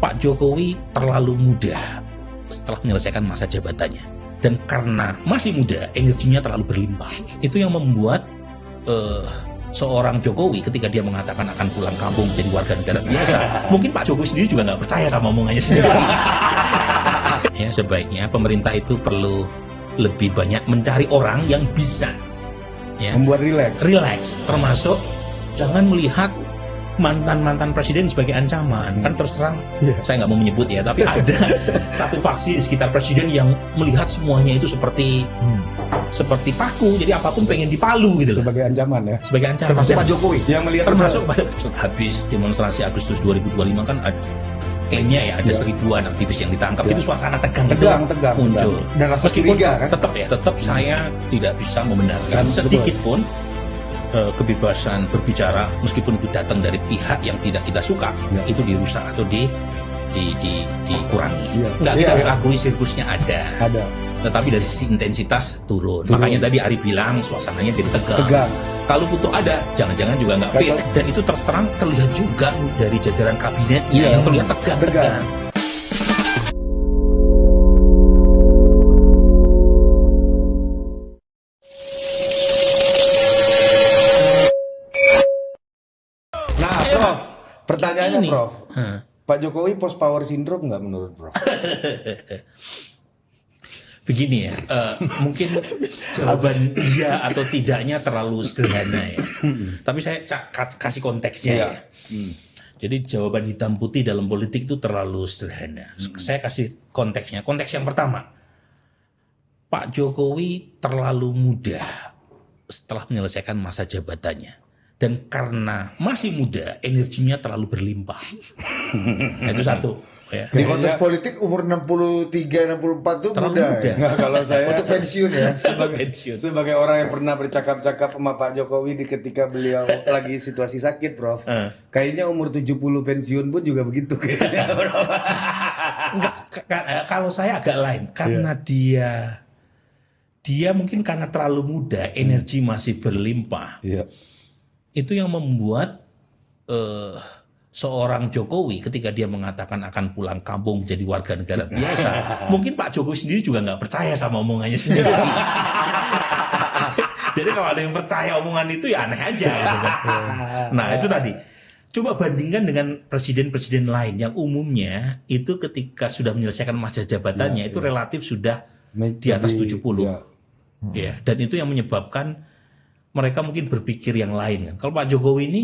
Pak Jokowi terlalu muda setelah menyelesaikan masa jabatannya. Dan karena masih muda, energinya terlalu berlimpah. Itu yang membuat seorang Jokowi ketika dia mengatakan akan pulang kampung jadi warga negara biasa, mungkin Pak Jokowi sendiri juga nggak percaya sama omongannya sendiri. Ya, sebaiknya pemerintah itu perlu lebih banyak mencari orang yang bisa membuat relax, termasuk jangan melihat mantan presiden sebagai ancaman. Kan terus terang saya nggak mau menyebut ya, tapi ada satu faksi di sekitar presiden yang melihat semuanya itu seperti paku, jadi apapun pengen dipalu gitu sebagai ancaman ya, sebagai ancaman. Termasuk Pak Jokowi yang melihat termasuk habis demonstrasi Agustus 2025 kan klaimnya ya ada seribuan aktivis yang ditangkap. Itu suasana tegang muncul dan rasa meskipun curiga kan, tetap saya tidak bisa membenarkan sedikit pun kebebasan berbicara meskipun itu datang dari pihak yang tidak kita suka itu dirusak atau dikurangi. Enggak, kita harus akui sirkusnya ada. Tetapi dari sisi intensitas turun. Makanya tadi Ari bilang suasananya jadi tegang. Kalau butuh ada, jangan-jangan juga nggak fit. Dan itu terus terang terlihat juga dari jajaran kabinetnya yang terlihat tegang. Nah, Prof, pertanyaannya Prof, Pak Jokowi post power syndrome nggak menurut Prof? Begini ya, mungkin jawaban iya atau tidaknya terlalu sederhana ya. Tapi saya kasih konteksnya ya. Jadi jawaban hitam putih dalam politik itu terlalu sederhana. Saya kasih konteksnya. Konteks yang pertama, Pak Jokowi terlalu muda setelah menyelesaikan masa jabatannya. Dan karena masih muda, energinya terlalu berlimpah. Nah, itu satu. Ya. Di konteks politik umur 63-64 tuh muda. Ya? Nah, kalau saya untuk pensiun ya. Sebagai orang yang pernah bercakap-cakap sama Pak Jokowi ketika beliau lagi situasi sakit, Prof. Kayaknya umur 70 pensiun pun juga begitu kayaknya. Enggak, kalau saya agak lain karena dia mungkin karena terlalu muda, energi masih berlimpah. Itu yang membuat seorang Jokowi ketika dia mengatakan akan pulang kampung jadi warga negara biasa, mungkin Pak Jokowi sendiri juga nggak percaya sama omongannya sendiri. Jadi kalau ada yang percaya omongan itu ya aneh aja. Gitu kan. Nah itu tadi. Coba bandingkan dengan presiden-presiden lain yang umumnya itu ketika sudah menyelesaikan masa jabatannya itu relatif sudah di atas 70. Ya, dan itu yang menyebabkan mereka mungkin berpikir yang lain kan. Kalau Pak Jokowi ini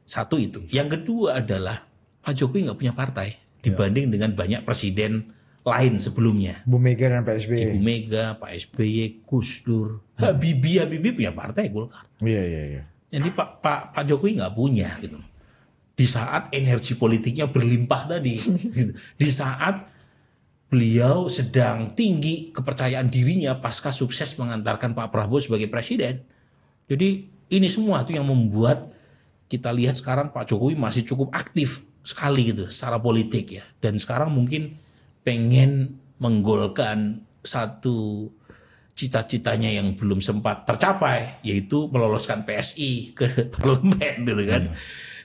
satu itu. Yang kedua adalah Pak Jokowi nggak punya partai dibanding dengan banyak presiden lain sebelumnya. Bu Mega dan Pak SBY. Ibu Mega, Pak SBY, Gus Dur, Habibie punya partai Golkar. Jadi Pak Jokowi nggak punya gitu. Di saat energi politiknya berlimpah tadi, gitu. Di saat beliau sedang tinggi kepercayaan dirinya pasca sukses mengantarkan Pak Prabowo sebagai presiden. Jadi ini semua tuh yang membuat kita lihat sekarang Pak Jokowi masih cukup aktif sekali gitu secara politik ya. Dan sekarang mungkin pengen menggolkan satu cita-citanya yang belum sempat tercapai, yaitu meloloskan PSI ke parlemen gitu kan.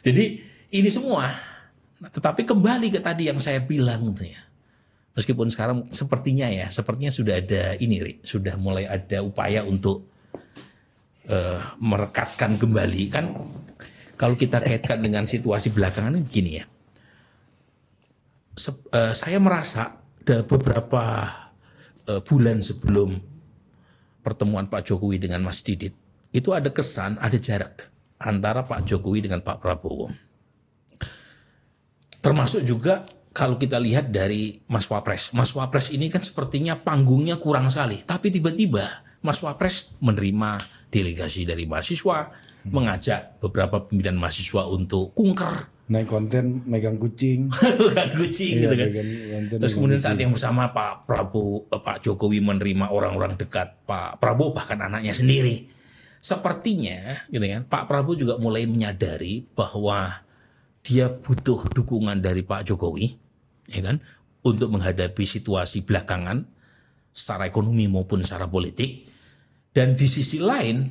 Jadi ini semua. Tetapi kembali ke tadi yang saya bilang gitu ya. Meskipun sekarang sepertinya sudah ada sudah mulai ada upaya untuk merekatkan kembali kan. Kalau kita kaitkan dengan situasi belakangan ini begini ya, saya merasa beberapa bulan sebelum pertemuan Pak Jokowi dengan Mas Didit, itu ada kesan, ada jarak antara Pak Jokowi dengan Pak Prabowo. Termasuk juga kalau kita lihat dari Mas Wapres. Mas Wapres ini kan sepertinya panggungnya kurang sekali, tapi tiba-tiba Mas Wapres menerima delegasi dari mahasiswa, mengajak beberapa pimpinan mahasiswa untuk kunker, naik konten, megang kucing, gitu kan. Terus kemudian saat yang bersama Pak Jokowi menerima orang-orang dekat Pak Prabowo, bahkan anaknya sendiri. Sepertinya, gitu kan, Pak Prabowo juga mulai menyadari bahwa dia butuh dukungan dari Pak Jokowi, ya kan, untuk menghadapi situasi belakangan secara ekonomi maupun secara politik. Dan di sisi lain,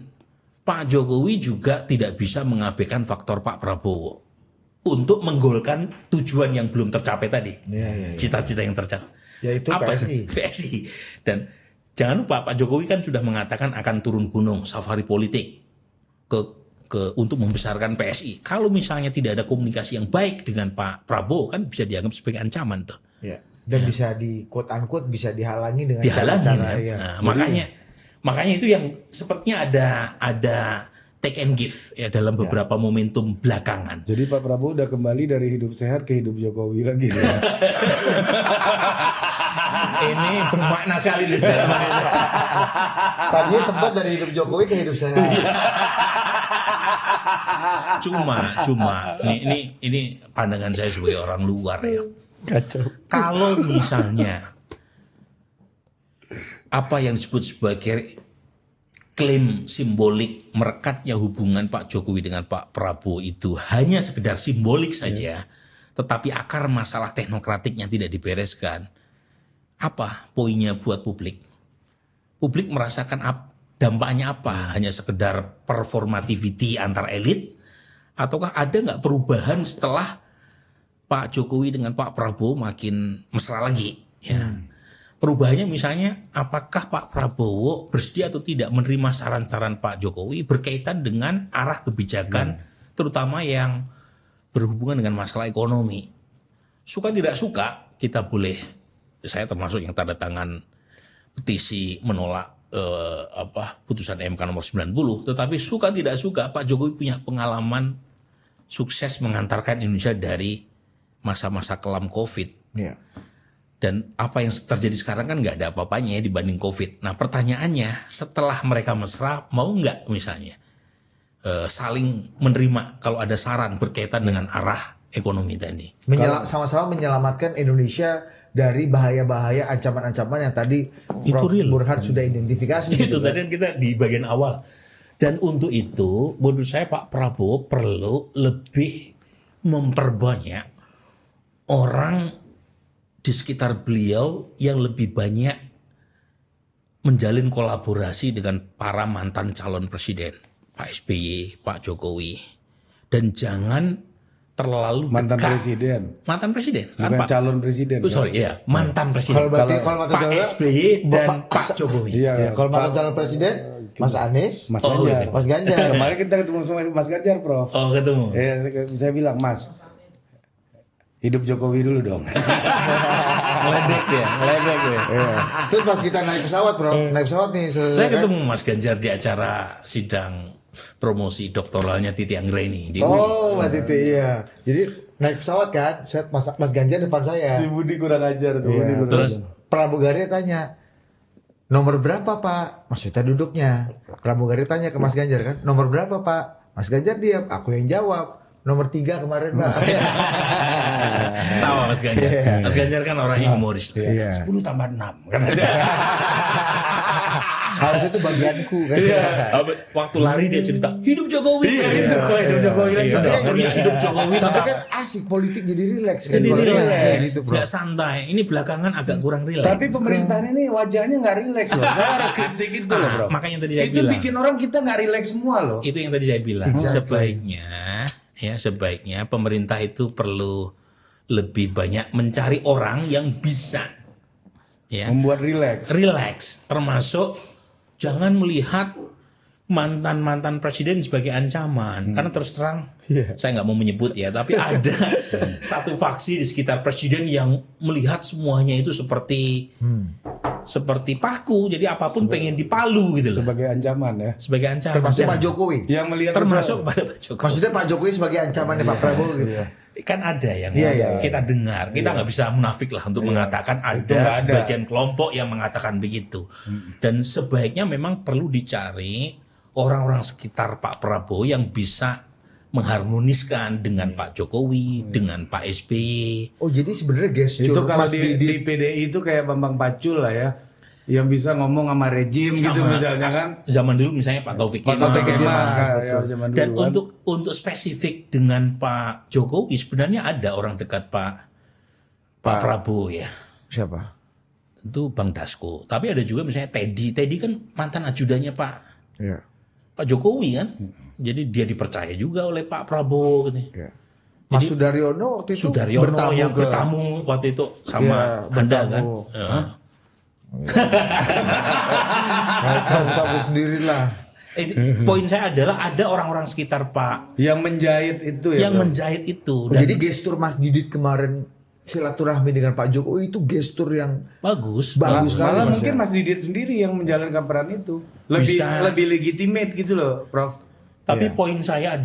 Pak Jokowi juga tidak bisa mengabaikan faktor Pak Prabowo. untuk menggolkan tujuan yang belum tercapai tadi. Cita-cita yang tercapai. Yaitu apa? PSI. PSI. Dan jangan lupa Pak Jokowi kan sudah mengatakan akan turun gunung, safari politik untuk membesarkan PSI. Kalau misalnya tidak ada komunikasi yang baik dengan Pak Prabowo kan bisa dianggap sebagai ancaman tuh. Ya. Dan bisa di quote unquote bisa dihalangi dengan Dihalangi, cara-cara. kan? Ya. Nah, makanya itu yang sepertinya ada take and give ya dalam beberapa momentum belakangan. Jadi Pak Prabowo udah kembali dari hidup sehat ke hidup Jokowi lagi. Ya? Ini bermakna sekali di statement itu. Tadinya sempat dari hidup Jokowi ke hidup saya. Cuma ini pandangan saya sebagai orang luar ya. Kacau. Kalau misalnya apa yang disebut sebagai klaim simbolik merekatnya hubungan Pak Jokowi dengan Pak Prabowo itu hanya sekedar simbolik saja, tetapi akar masalah teknokratiknya tidak dibereskan. Apa poinnya buat publik? Publik merasakan dampaknya apa? Hanya sekedar performativity antar elit? Ataukah ada nggak perubahan setelah Pak Jokowi dengan Pak Prabowo makin mesra lagi? Ya. Perubahannya misalnya apakah Pak Prabowo bersedia atau tidak menerima saran-saran Pak Jokowi berkaitan dengan arah kebijakan terutama yang berhubungan dengan masalah ekonomi. Suka tidak suka kita boleh, saya termasuk yang tanda tangan petisi menolak putusan MK nomor 90, tetapi suka tidak suka Pak Jokowi punya pengalaman sukses mengantarkan Indonesia dari masa-masa kelam Covid. Ya. Dan apa yang terjadi sekarang kan nggak ada apa-apanya ya dibanding Covid. Nah pertanyaannya setelah mereka mesra mau nggak misalnya saling menerima kalau ada saran berkaitan dengan arah ekonomi tadi. Sama-sama menyelamatkan Indonesia dari bahaya-bahaya ancaman-ancaman yang tadi Itu Prof. real. Burhan sudah identifikasi. Itu tadi kan kita di bagian awal. Dan untuk itu menurut saya Pak Prabowo perlu lebih memperbanyak orang di sekitar beliau yang lebih banyak menjalin kolaborasi dengan para mantan calon presiden, Pak SBY, Pak Jokowi, dan jangan terlalu Mantan dekat. presiden. Mantan presiden, kan, Bukan Pak? calon presiden. Oh, sorry, ya, mantan presiden. Kalau berarti kalau mantan Pak calon SBY dan Pak Jokowi. Iya, Ya, kalau mantan calon presiden Mas Anies, Mas Oh, Ganjar. gitu. Mas Ganjar. Kemarin kita ketemu sama Mas Ganjar, Prof. Oh, ketemu. Saya bilang, Mas, hidup Jokowi dulu dong. Ngeledek ya. Iya. Terus pas kita naik pesawat, Bro, naik pesawat nih. Saya ketemu Mas Ganjar di acara sidang promosi doktoralnya Titi Anggraini di Oh, Mbak Titi, iya. Jadi naik pesawat kan, set Mas Ganjar depan saya. Si Budi kurang ajar tuh. Iya. Budi kurang Terus? ajar. Pramugari tanya, nomor berapa Pak? Maksudnya duduknya. Pramugari tanya ke Mas Ganjar kan, nomor berapa Pak? Mas Ganjar diam, aku yang jawab. Nomor 3 kemarin Pak. Tawa Mas Ganjar. Iya. Mas Ganjar kan orangnya humoris. Iya. 10 tambah 6. Katanya. Harusnya itu bagianku kan. Waktu lari dia cerita hidup Jokowi. Iya, gitu. Hidup Jokowi lagi. Iya, Tapi kan iya, hidup Jokowi. Tapi kan asik politik jadi rileks kan. Jadi Kalau relax, kayak gitu, Bro. nggak santai. Ini belakangan agak kurang rileks. Tapi pemerintahan ini wajahnya nggak rileks loh. Saya harus kritik itu loh, Bro. Makanya yang tadi saya Itu bilang. bikin orang kita nggak rileks semua loh. Itu yang tadi saya bilang. Sebaiknya pemerintah itu perlu lebih banyak mencari orang yang bisa Membuat rileks. relax, termasuk jangan melihat mantan presiden sebagai ancaman. Karena terus terang, saya nggak mau menyebut ya, tapi ada satu faksi di sekitar presiden yang melihat semuanya itu seperti paku. Jadi apapun pengen dipalu gitu loh. Sebagai ancaman ya. Sebagai ancaman. Termasuk Dan Pak Jokowi. Yang melihat termasuk pada Pak Jokowi. Maksudnya Pak Jokowi sebagai ancamannya Pak Prabowo gitu. Kan ada yang Iya. kita dengar. Kita nggak bisa munafik lah untuk mengatakan Itu nggak ada ada. sebagian kelompok yang mengatakan begitu. Dan sebaiknya memang perlu dicari orang-orang sekitar Pak Prabowo yang bisa mengharmoniskan dengan Pak Jokowi, dengan Pak SBY. Oh, jadi sebenarnya gesture Itu kalau Mas di PDI itu kayak Bambang Pacul lah ya. Yang bisa ngomong sama rejim gitu Sama. misalnya kan. Zaman dulu misalnya Pak Taufik Pak Kemas. Taufik Kemas Kemas, kayak betul. zaman dulu Dan kan. untuk spesifik dengan Pak Jokowi sebenarnya ada orang dekat Pak Prabowo ya. siapa? Itu Bang Dasko. Tapi ada juga misalnya Teddy. Teddy kan mantan ajudannya Iya. Pak Jokowi kan. Jadi dia dipercaya juga oleh Pak Prabowo gitu. Iya. Mas Sudaryono waktu itu bertamu waktu itu sama Anda kan. Tahu sendirilah. Poin saya adalah ada orang-orang sekitar Pak yang menjahit itu ya. Yang menjahit itu. Jadi gestur Mas Didit kemarin silaturahmi dengan Pak Jokowi itu gestur yang bagus malah mungkin Mas Didit sendiri yang menjalankan peran itu lebih legitimate gitu loh, Prof. Tapi poin saya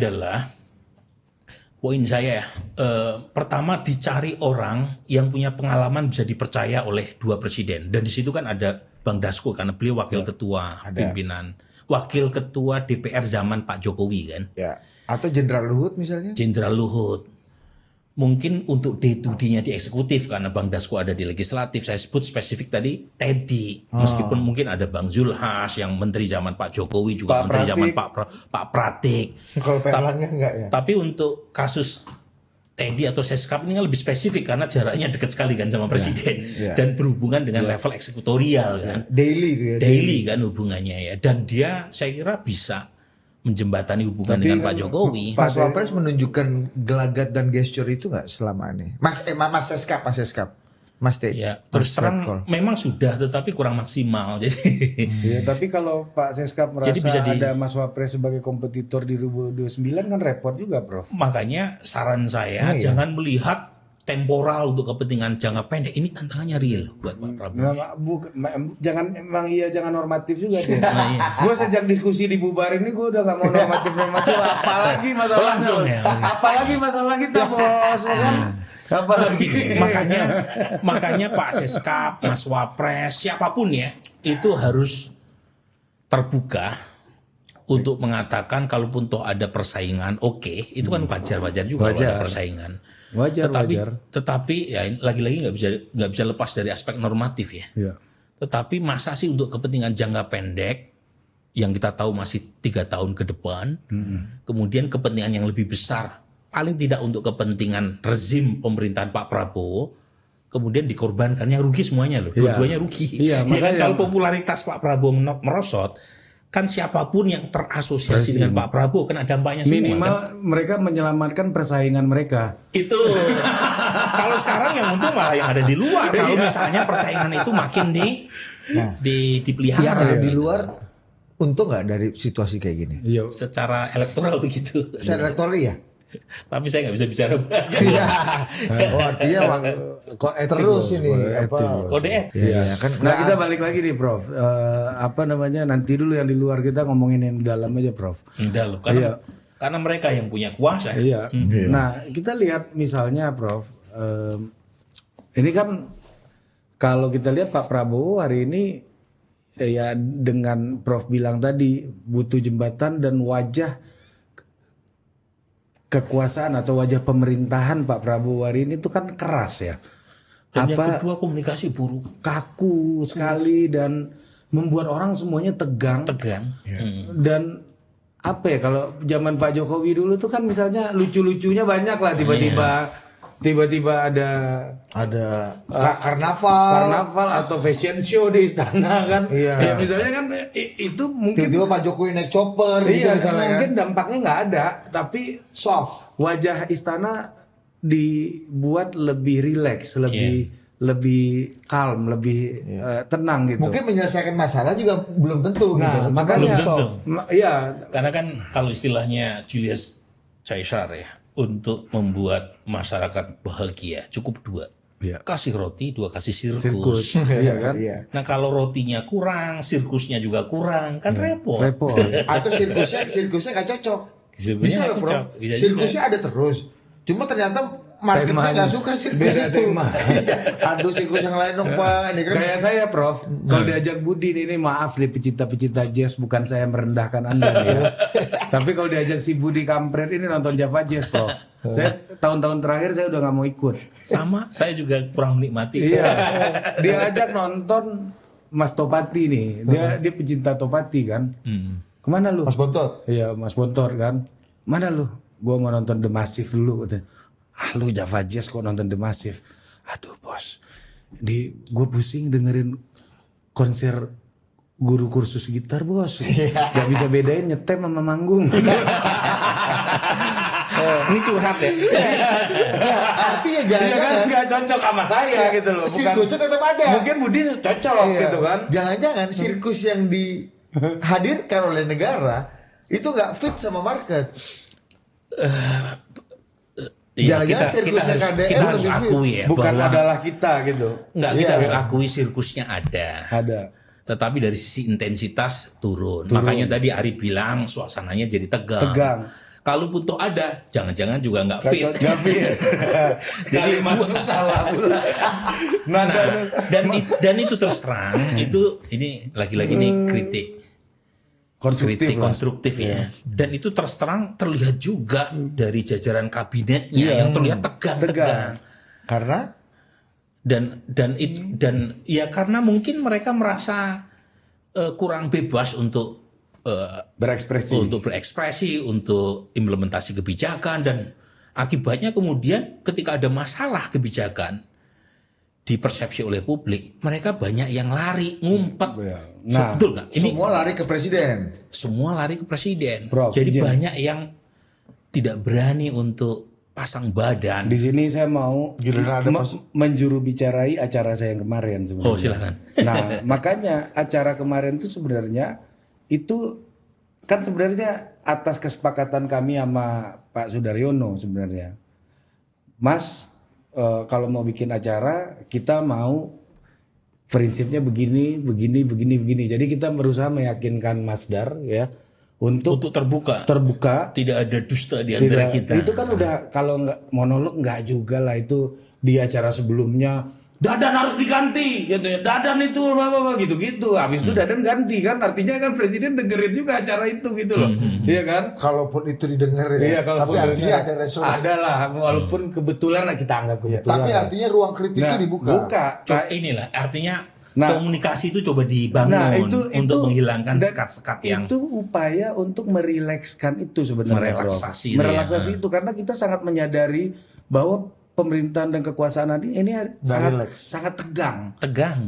pertama dicari orang yang punya pengalaman bisa dipercaya oleh dua presiden, dan di situ kan ada Bang Dasko karena beliau wakil ketua pimpinan, wakil ketua DPR zaman Pak Jokowi kan. Ya. Atau Jenderal Luhut misalnya? Jenderal Luhut. Mungkin untuk D2D-nya di eksekutif karena Bang Dasko ada di legislatif. Saya sebut spesifik tadi Teddy. Meskipun mungkin ada Bang Zulhas yang menteri zaman Pak Jokowi juga Pak menteri Pratik. Zaman Pak Pratik. Kalau Erlangga enggak ya? Tapi untuk kasus Teddy atau Seskap ini kan lebih spesifik karena jaraknya dekat sekali kan sama presiden dan berhubungan dengan level eksekutorial kan. Daily itu ya. Daily kan hubungannya ya. Dan dia saya kira bisa menjembatani hubungan dengan Pak Jokowi. Pak Wapres menunjukkan gelagat dan gesture itu nggak selama ini? Mas Seskap. Mas T. Ya, terus terang memang sudah, tetapi kurang maksimal. Jadi. Ya, tapi kalau Pak Seskap merasa ada Mas Wapres sebagai kompetitor di 2029 kan repot juga, Prof. Makanya saran saya jangan melihat temporal untuk kepentingan jangka pendek. Ini tantangannya real buat Pak Prabowo. Jangan normatif juga deh. Gue sejak diskusi dibubarin ini gue udah gak mau normatif. Apalagi masalah apalagi masalah kita bos kan. Apalagi makanya Pak Seskap, Mas Wapres, siapapun ya itu harus terbuka untuk mengatakan kalaupun toh ada persaingan, itu kan wajar juga kalau ada persaingan. Tetapi ya lagi-lagi nggak bisa lepas dari aspek normatif ya. Tetapi masa sih untuk kepentingan jangka pendek yang kita tahu masih 3 tahun ke depan, kemudian kepentingan yang lebih besar, paling tidak untuk kepentingan rezim pemerintahan Pak Prabowo, kemudian dikorbankan, yang rugi semuanya loh, dua-duanya rugi. Makanya kalau popularitas Pak Prabowo merosot, kan siapapun yang terasosiasi dengan Pak Prabowo kena dampaknya semua. Minimal kan? Mereka menyelamatkan persaingan mereka. Itu. Kalau sekarang yang untung malah yang ada di luar. Kalau misalnya persaingan itu makin dipelihara. Yang ada di luar untung nggak dari situasi kayak gini? Secara elektoral begitu. Secara elektoral ya. Tapi saya nggak bisa bicara banyak. Artinya terus ini kode kan. Nah kita balik lagi nih Prof. Nanti dulu yang di luar kita ngomongin yang di dalam aja Prof. Dalam karena mereka yang punya kuasa. Nah kita lihat misalnya Prof. Ini kan kalau kita lihat Pak Prabowo hari ini ya dengan Prof bilang tadi butuh jembatan dan wajah kekuasaan atau wajah pemerintahan Pak Prabowo hari ini itu kan keras ya. Dan yang kedua komunikasi buruk, kaku sekali dan membuat orang semuanya tegang. Dan apa ya, kalau zaman Pak Jokowi dulu tuh kan misalnya lucu-lucunya banyak lah, tiba-tiba ada karnaval atau fashion show di istana kan. Ya misalnya kan itu mungkin tiba-tiba Pak Jokowi naik chopper gitu misalnya mungkin dampaknya nggak ada, tapi soft. Wajah istana dibuat lebih rileks, lebih calm, lebih tenang gitu. Mungkin menyelesaikan masalah juga belum tentu gitu. Makanya karena kan kalau istilahnya Julius Caesar ya, untuk membuat masyarakat bahagia cukup 2. Kasih roti, 2 kasih sirkus. Kan? Nah kalau rotinya kurang, sirkusnya juga kurang, kan repot. Atau sirkusnya nggak cocok. Bisa loh Prof. Sirkusnya ada terus. Cuma ternyata marketnya nggak suka sirkus itu. Aduh sirkus yang lain dong Pak. Ini kan kayak saya Prof. Kalau diajak Budi ini maaf nih pecinta-pecinta jazz, bukan saya merendahkan Anda ya. Tapi kalau diajak si Budi kampret ini nonton Java Jazz Prof. Saya tahun-tahun terakhir saya udah nggak mau ikut. Sama, saya juga kurang menikmati. Dia ajak nonton Mas Topati nih. Dia pecinta Topati kan. Kemana lu? Mas Bontor. Iya Mas Bontor kan. Mana lu? Gua mau nonton The Massive dulu. Lu Java Jazz kok nonton The Massive? Aduh bos, gue pusing dengerin konser guru kursus gitar bos. Gak bisa bedain nyetem sama manggung. Ini curhat ya. Artinya Dia kan jangan-jangan nggak cocok sama saya gitu loh. sirkusnya tetap ada. Mungkin Budi cocok Iya. gitu kan. Jangan-jangan sirkus yang dihadirkan oleh negara itu nggak fit sama market. Iya, Jangan-jangan sirkusnya KDM kita harus lebih fit. akui ya Bukan bahwa adalah kita gitu. enggak, kita Iya. harus akui sirkusnya ada. Ada. Tetapi dari sisi intensitas turun. Makanya tadi Ari bilang suasananya jadi tegang. Tegang. Kalaupun toh ada, jangan-jangan juga nggak fit. Nggak fit. Sekali masuk salah pula. Nah, dan itu terus terang, itu ini lagi-lagi nih kritik Konstruktif lah. konstruktif ya. Dan itu terus terang terlihat juga dari jajaran kabinetnya yang terlihat tegang. Karena Dan ya karena mungkin mereka merasa kurang bebas untuk berekspresi, untuk implementasi kebijakan, dan akibatnya kemudian ketika ada masalah kebijakan dipersepsi oleh publik, mereka banyak yang lari, ngumpet. Nah, Betul nggak? Ini semua lari ke presiden. semua lari ke presiden. Prof, Jadi izin. banyak yang tidak berani untuk pasang badan. Di sini saya mau Giliran ada menjuru bicarai acara saya yang kemarin sebenarnya. Oh, silakan. Nah, makanya acara kemarin itu sebenarnya itu kan sebenarnya atas kesepakatan kami sama Pak Sudaryono sebenarnya. Mas, kalau mau bikin acara kita mau prinsipnya begini. Jadi kita berusaha meyakinkan Mas Dar ya untuk terbuka. Tidak ada dusta di antara kita. Itu kan udah, kalau nggak monolog nggak juga lah, itu di acara sebelumnya Dadan harus diganti gitu ya. Dadan itu apa gitu. Habis itu Dadan ganti kan, artinya kan presiden dengerin juga acara itu gitu loh. Iya kan? Kalaupun itu didengar Iya, ya. kalau Tapi artinya ada resolusi. ada lah, walaupun kebetulan lah kita anggap kebetulan. Tapi lah. artinya ruang kritik itu dibuka. Inilah artinya Nah, komunikasi itu coba dibangun untuk menghilangkan sekat-sekat yang itu upaya untuk merilekskan itu sebenarnya, Merelaksasi itu merelaksasi itu karena kita sangat menyadari bahwa pemerintahan dan kekuasaan ini sangat tegang.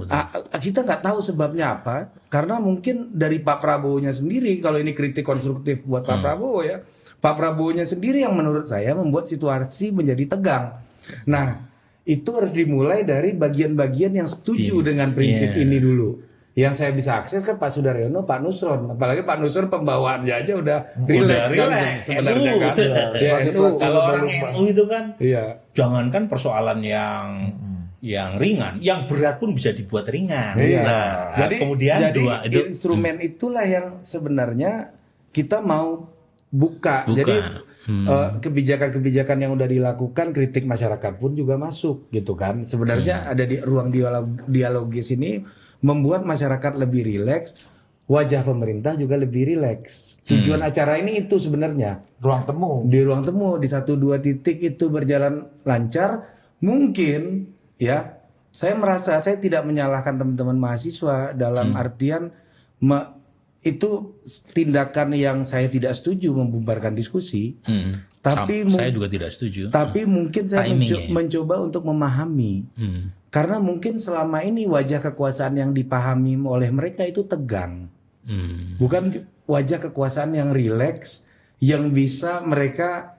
betul. Kita nggak tahu sebabnya apa, karena mungkin dari Pak Prabowo-nya sendiri, kalau ini kritik konstruktif buat Pak Prabowo ya, Pak Prabowo-nya sendiri yang menurut saya membuat situasi menjadi tegang. Nah, itu harus dimulai dari bagian-bagian yang setuju dengan prinsip ini dulu. Yang saya bisa akses kan Pak Sudaryono, Pak Nusron. Apalagi Pak Nusron pembawaannya aja udah relax kan sebenarnya NU. kan. Ya, NU. Kalau orang NU itu kan, Iya. jangankan persoalan yang ringan, yang berat pun bisa dibuat ringan. Iya. Nah, Jadi kemudian instrumen itulah yang sebenarnya kita mau buka. Jadi kebijakan-kebijakan yang udah dilakukan, kritik masyarakat pun juga masuk gitu kan. Sebenarnya ada di ruang dialogis ini membuat masyarakat lebih rileks, wajah pemerintah juga lebih rileks. Tujuan acara ini itu sebenarnya Ruang temu. di ruang temu di 1-2 titik itu berjalan lancar. Mungkin ya, saya merasa saya tidak menyalahkan teman-teman mahasiswa dalam artian itu tindakan yang saya tidak setuju, membubarkan diskusi. Tapi saya juga tidak setuju. Tapi mungkin saya Timingnya. mencoba untuk memahami. Karena mungkin selama ini wajah kekuasaan yang dipahami oleh mereka itu tegang. Bukan wajah kekuasaan yang rileks, yang bisa mereka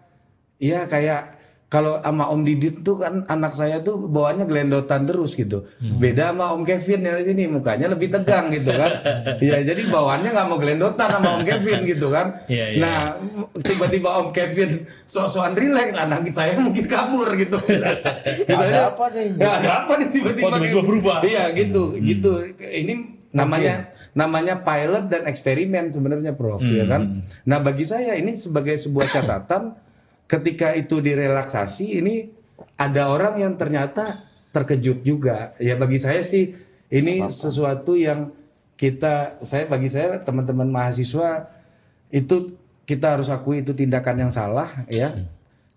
ya kayak kalau sama Om Didit tuh kan anak saya tuh bawaannya gelendotan terus gitu. Beda sama Om Kevin yang di sini mukanya lebih tegang gitu kan. Ya jadi bawaannya nggak mau gelendotan sama Om Kevin gitu kan. Nah tiba-tiba Om Kevin sok-sokan rileks, anak saya mungkin kabur gitu. Misalnya Ada apa nih? Ya, ada apa nih tiba-tiba berubah. Iya gitu. Ini namanya pilot dan eksperimen sebenarnya Prof ya kan. Nah bagi saya ini sebagai sebuah catatan. Ketika itu direlaksasi, ini ada orang yang ternyata terkejut juga. Ya bagi saya sih ini sesuatu yang bagi saya teman-teman mahasiswa itu kita harus akui itu tindakan yang salah ya.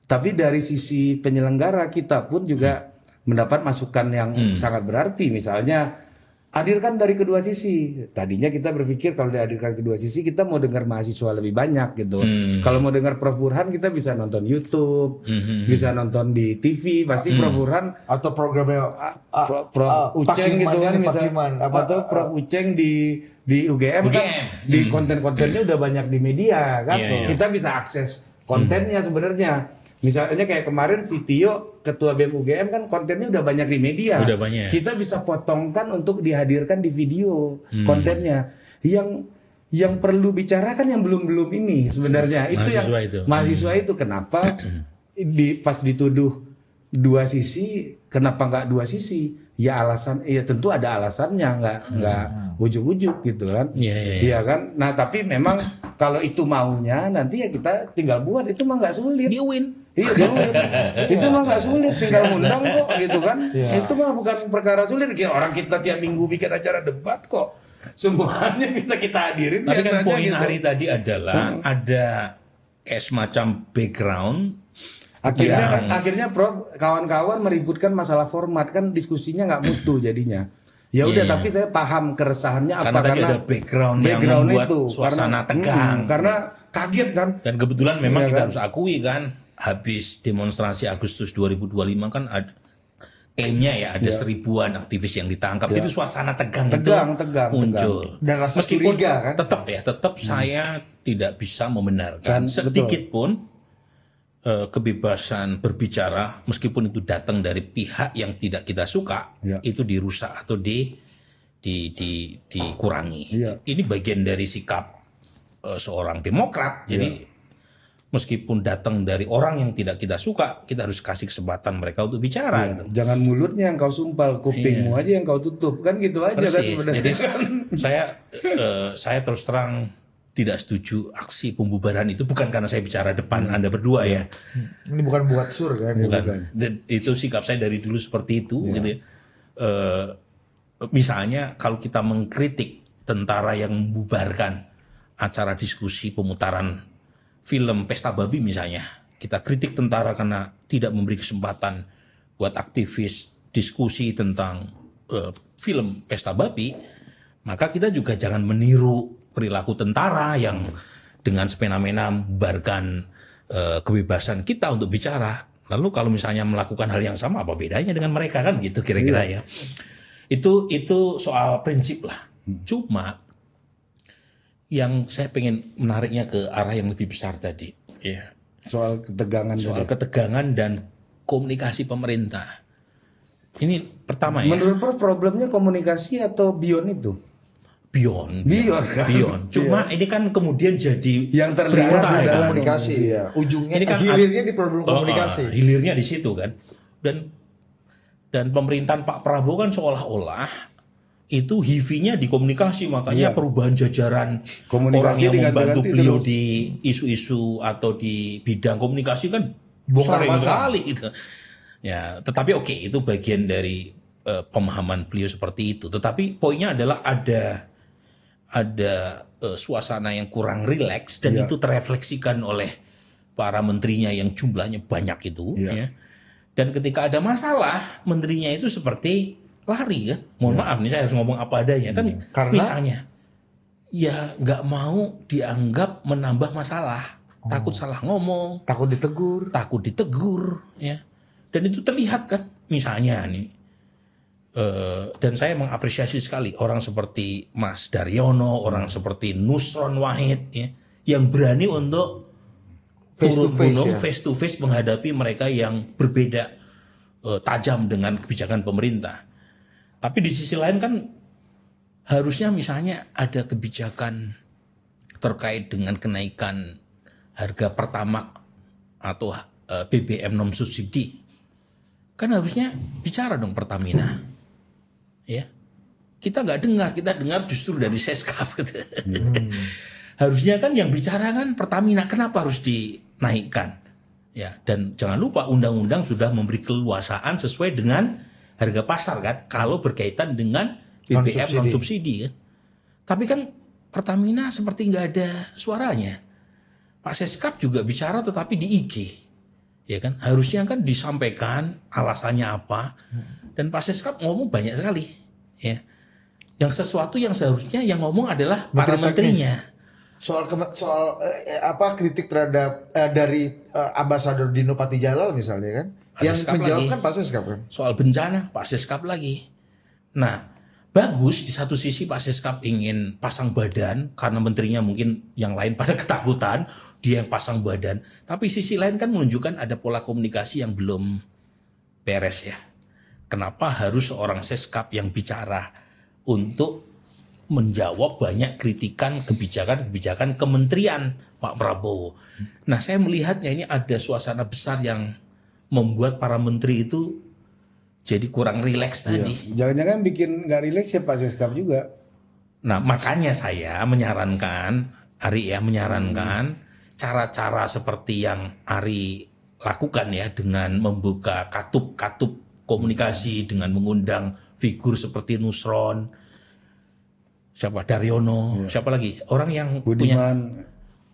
Tapi dari sisi penyelenggara kita pun juga mendapat masukan yang sangat berarti. Misalnya hadirkan dari kedua sisi. Tadinya kita berpikir kalau dihadirkan kedua sisi kita mau dengar mahasiswa lebih banyak gitu. Kalau mau dengar Prof Burhan kita bisa nonton YouTube, bisa nonton di TV. Pasti Prof Burhan Atau programnya Prof Uceng gitu kan misalnya, atau Prof Uceng di UGM kan di konten-kontennya udah banyak di media kan. Kita bisa akses kontennya sebenarnya. Misalnya kayak kemarin si Tio, ketua BEM UGM kan kontennya udah banyak di media. Udah banyak. Kita bisa potongkan untuk dihadirkan di video kontennya. Yang perlu bicarakan yang belum ini sebenarnya. Itu mahasiswa itu kenapa pas dituduh dua sisi, kenapa nggak dua sisi? Ya alasan, ya tentu ada alasannya, nggak ujuk-ujuk gitu kan. Iya kan. Nah tapi memang kalau itu maunya nanti ya kita tinggal buat, itu mah nggak sulit. Di-win. Iya diwin. Itu mah nggak sulit, tinggal ngundang kok gitu kan. Itu mah bukan perkara sulit. Kayak orang kita tiap minggu bikin acara debat kok. Semuanya bisa kita hadirin. Tapi kan poin gitu. hari tadi adalah ada kayak semacam background. Akhirnya Prof, kawan-kawan meributkan masalah format, kan diskusinya nggak mutu jadinya. Ya udah, tapi saya paham keresahannya apa karena ada background yang membuat itu, suasana tegang. Karena kaget kan. Dan kebetulan memang kita harus akui kan, habis demonstrasi Agustus 2025 kan ada klaimnya ya ada 1000-an aktivis yang ditangkap. Itu suasana tegang muncul. Dan rasa meskipun curiga kan. Tetap saya tidak bisa membenarkan sedikit pun kebebasan berbicara, meskipun itu datang dari pihak yang tidak kita suka, itu dirusak atau dikurangi. Ini bagian dari sikap seorang demokrat. Jadi meskipun datang dari orang yang tidak kita suka, kita harus kasih kesempatan mereka untuk bicara. Gitu. Jangan mulutnya yang kau sumpal, kupingmu aja yang kau tutup, kan gitu aja. Kan sebenarnya. Jadi saya terus terang tidak setuju aksi pembubaran itu, bukan karena saya bicara depan Anda berdua ya. Ini bukan buat sur kan? Bukan. Dan itu sikap saya dari dulu seperti itu. Gitu ya. Misalnya kalau kita mengkritik tentara yang membubarkan acara diskusi pemutaran film Pesta Babi misalnya, kita kritik tentara karena tidak memberi kesempatan buat aktivis diskusi tentang film Pesta Babi, maka kita juga jangan meniru perilaku tentara yang dengan semena-mena membubarkan kebebasan kita untuk bicara. Lalu kalau misalnya melakukan hal yang sama, apa bedanya dengan mereka, kan gitu kira-kira ya. Itu soal prinsip lah. Cuma yang saya pengen menariknya ke arah yang lebih besar tadi, ya. Soal ketegangan dan komunikasi pemerintah. Ini pertama ya. Menurut Prof, problemnya komunikasi atau beyond itu? Beyond. Cuma ini kan kemudian jadi yang terlihat adalah komunikasi. Ujungnya ini kan hilirnya di problem komunikasi. Hilirnya di situ kan. Dan pemerintahan Pak Prabowo kan seolah-olah itu HIV-nya di komunikasi, makanya perubahan jajaran orang yang membantu beliau di isu-isu atau di bidang komunikasi kan sering sekali gitu. Ya, tetapi itu bagian dari pemahaman beliau seperti itu. Tetapi poinnya adalah ada suasana yang kurang rileks dan itu terefleksikan oleh para menterinya yang jumlahnya banyak itu. Ya. Dan ketika ada masalah, menterinya itu seperti lari kan. Mohon maaf nih, saya harus ngomong apa adanya kan. Karena misalnya ya nggak mau dianggap menambah masalah, takut salah ngomong, takut ditegur, ya. Dan itu terlihat kan, misalnya nih. Dan saya mengapresiasi sekali orang seperti Mas Daryono, orang seperti Nusron Wahid, ya, yang berani untuk turun gunung face to face menghadapi mereka yang berbeda tajam dengan kebijakan pemerintah. Tapi di sisi lain kan harusnya misalnya ada kebijakan terkait dengan kenaikan harga Pertamax atau BBM non subsidi. Kan harusnya bicara dong Pertamina. Ya, kita nggak dengar, kita dengar justru dari Seskap gitu. Harusnya kan yang bicara kan Pertamina, kenapa harus dinaikkan? Ya, dan jangan lupa undang-undang sudah memberi keleluasaan sesuai dengan harga pasar kan, kalau berkaitan dengan BBM non subsidi kan. Tapi kan Pertamina seperti nggak ada suaranya. Pak Seskap juga bicara tetapi di IG, ya kan? Harusnya kan disampaikan alasannya apa. Dan Pak Seskap ngomong banyak sekali, ya. Yang sesuatu yang seharusnya yang ngomong adalah para menterinya. Soal kritik terhadap dari Ambasador Dino Patijalal misalnya kan, yang menjawab kan Pak Seskap kan. Soal bencana Pak Seskap lagi. Nah, bagus di satu sisi Pak Seskap ingin pasang badan karena menterinya mungkin yang lain pada ketakutan, dia yang pasang badan. Tapi sisi lain kan menunjukkan ada pola komunikasi yang belum beres ya. Kenapa harus seorang Seskap yang bicara untuk menjawab banyak kritikan kebijakan-kebijakan kementerian Pak Prabowo. Nah, saya melihatnya ini ada suasana besar yang membuat para menteri itu jadi kurang rileks tadi. Jangan-jangan bikin nggak rileks ya Pak Seskap juga. Nah, makanya saya menyarankan, Ari ya menyarankan cara-cara seperti yang Ari lakukan ya, dengan membuka katup-katup komunikasi, dengan mengundang figur seperti Nusron, siapa Daryono, siapa lagi orang yang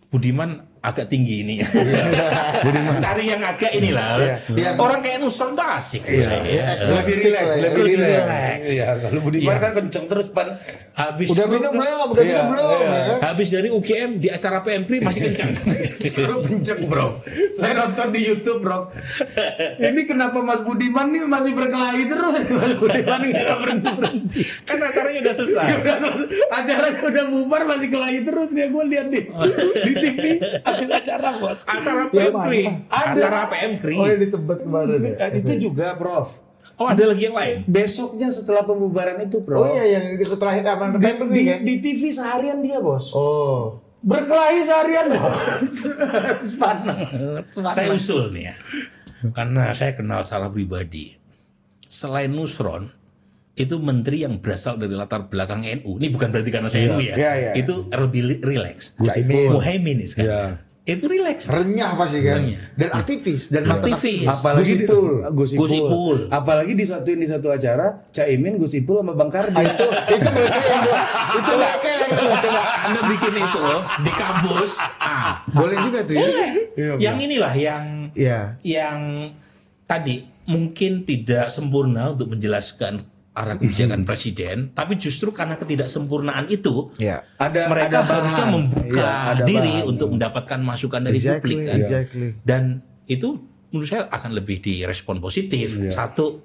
Budiman agak tinggi ini. Budiman cari yang agak inilah. Orang kayak Nusron tuh asik. Lebih rileks. Kalau Budiman kan kenceng terus pan. Habis udah minum belum? Habis dari UGM di acara PMPRI masih kenceng. Kenceng bro. Saya nonton di YouTube bro. Ini kenapa Mas Budiman nih masih berkelahi terus? Mas Budiman nggak berhenti. Kan acaranya udah selesai. Acaranya udah bubar masih kelahi terus dia, gue lihat di TV. Habis acara bos. Acara PMPRI. Acara PMPRI. Oh yang di tempat kemarin ya? Itu juga Prof. Oh ada lagi yang lain? Besoknya setelah pembubaran itu Bro. Oh iya yang terakhir apa? Di TV seharian dia bos. Oh. Berkelahi seharian bos. Saya usul nih ya. Karena saya kenal secara pribadi. Selain Nusron, itu menteri yang berasal dari latar belakang NU. Ini bukan berarti karena saya NU ya. Itu lebih rileks. Muhaimin sekarang. Itu rileks. Renyah pasti kan. Dan aktivis. Apalagi Gus Ipul. Apalagi disatuin di satu acara Caimin, Gus Ipul sama Bang Kardi. Itu Coba Anda bikin itu di kampus. Boleh juga tuh ya. Yang inilah yang tadi mungkin tidak sempurna untuk menjelaskan arah kebijakan presiden, tapi justru karena ketidaksempurnaan itu, mereka harusnya membuka diri untuk mendapatkan masukan dari publik kan. Dan itu menurut saya akan lebih direspon positif. Satu,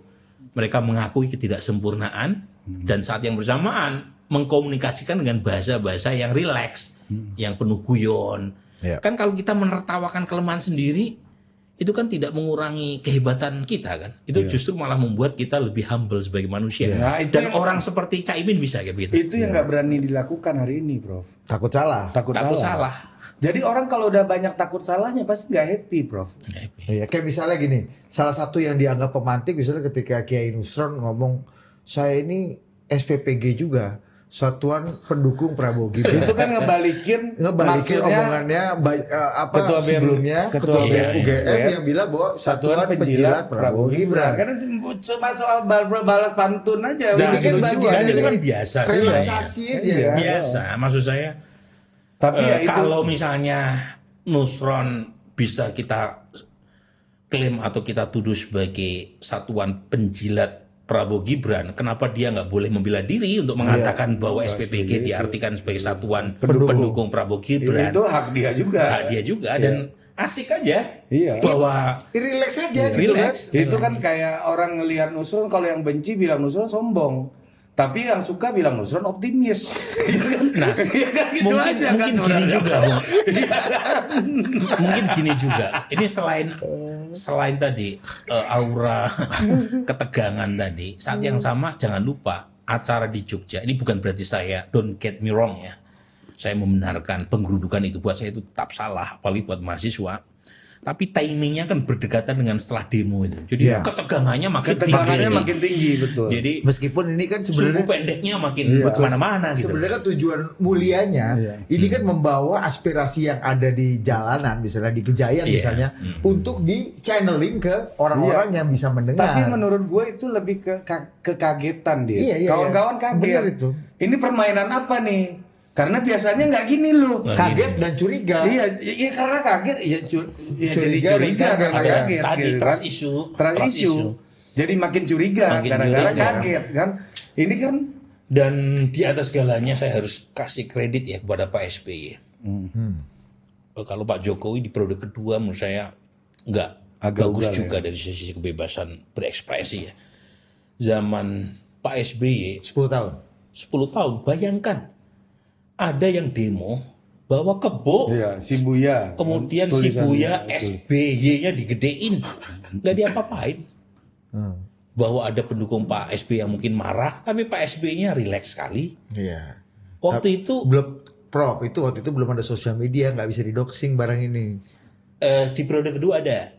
mereka mengakui ketidaksempurnaan dan saat yang bersamaan mengkomunikasikan dengan bahasa-bahasa yang rileks, yang penuh guyon. Kan kalau kita menertawakan kelemahan sendiri, itu kan tidak mengurangi kehebatan kita kan. Itu justru malah membuat kita lebih humble sebagai manusia. Dan orang seperti Caimin bisa kayak begitu. Itu yang nggak berani dilakukan hari ini, Prof. Takut salah. Takut salah. Jadi orang kalau udah banyak takut salahnya pasti nggak happy, Prof. Iya, kayak misalnya gini, salah satu yang dianggap pemantik misalnya ketika Kiai Nusron ngomong, saya ini SPPG juga. Satuan Pendukung Prabowo Gibran. Itu kan ngebalikin omongannya ketua sebelumnya ketua UGM yang bilang bahwa Satuan Penjilat Prabowo Gibran. Karena cuma soal balas pantun aja. Ini kan bagian itu kan biasa. Relaksasi aja ya. Biasa, maksud saya. Tapi kalau misalnya Nusron bisa kita klaim atau kita tuduh sebagai satuan penjilat Prabowo Gibran, kenapa dia nggak boleh membela diri untuk mengatakan bahwa SPPG diartikan sebagai satuan pendukung Prabowo Gibran? Itu hak dia juga. Hak dia juga dan asik aja. Bahwa relax aja gitu kan. Itu kan kayak orang ngelihat Nusron, kalau yang benci bilang Nusron sombong. Tapi yang suka bilang Nusron optimis. Nah, mungkin gini juga, mungkin gini juga. Ini selain tadi aura ketegangan tadi, saat yang sama jangan lupa acara di Jogja. Ini bukan berarti saya, don't get me wrong ya, saya membenarkan penggerudukan itu buat saya itu tetap salah, apalagi buat mahasiswa. Tapi timingnya kan berdekatan dengan setelah demo itu. Jadi ketegangannya makin tinggi. Betul. Jadi meskipun ini kan sebenarnya pendeknya makin kemana-mana gitu. Sebenarnya kan tujuan mulianya ini kan membawa aspirasi yang ada di jalanan, misalnya di Kejayaan misalnya, untuk di channeling ke orang-orang yang bisa mendengar. Tapi menurut gue itu lebih ke kekagetan dia. Kawan-kawan kaget. Itu. Ini permainan apa nih? Karena biasanya nggak gini loh, kaget dan curiga. Iya karena kaget, jadi curiga karena kaget. Tadi gitu trust kan? issue. Jadi makin curiga gara-gara kaget kan. Ini kan, dan di atas segalanya saya harus kasih kredit ya kepada Pak SBY. Kalau Pak Jokowi di periode kedua menurut saya nggak bagus juga dari sisi kebebasan berekspresi ya. Zaman Pak SBY 10 tahun. 10 tahun, bayangkan ada yang demo bawa kebo, Iya, Shibuya. kemudian Tulisannya, Shibuya betul. SBY-nya digedein, nggak diapa-apain. Bahwa ada pendukung Pak SBY yang mungkin marah, tapi Pak SBY-nya rileks sekali. Iya. Waktu itu Prof, waktu itu belum ada sosial media, nggak bisa didoxing barang ini. di periode kedua ada.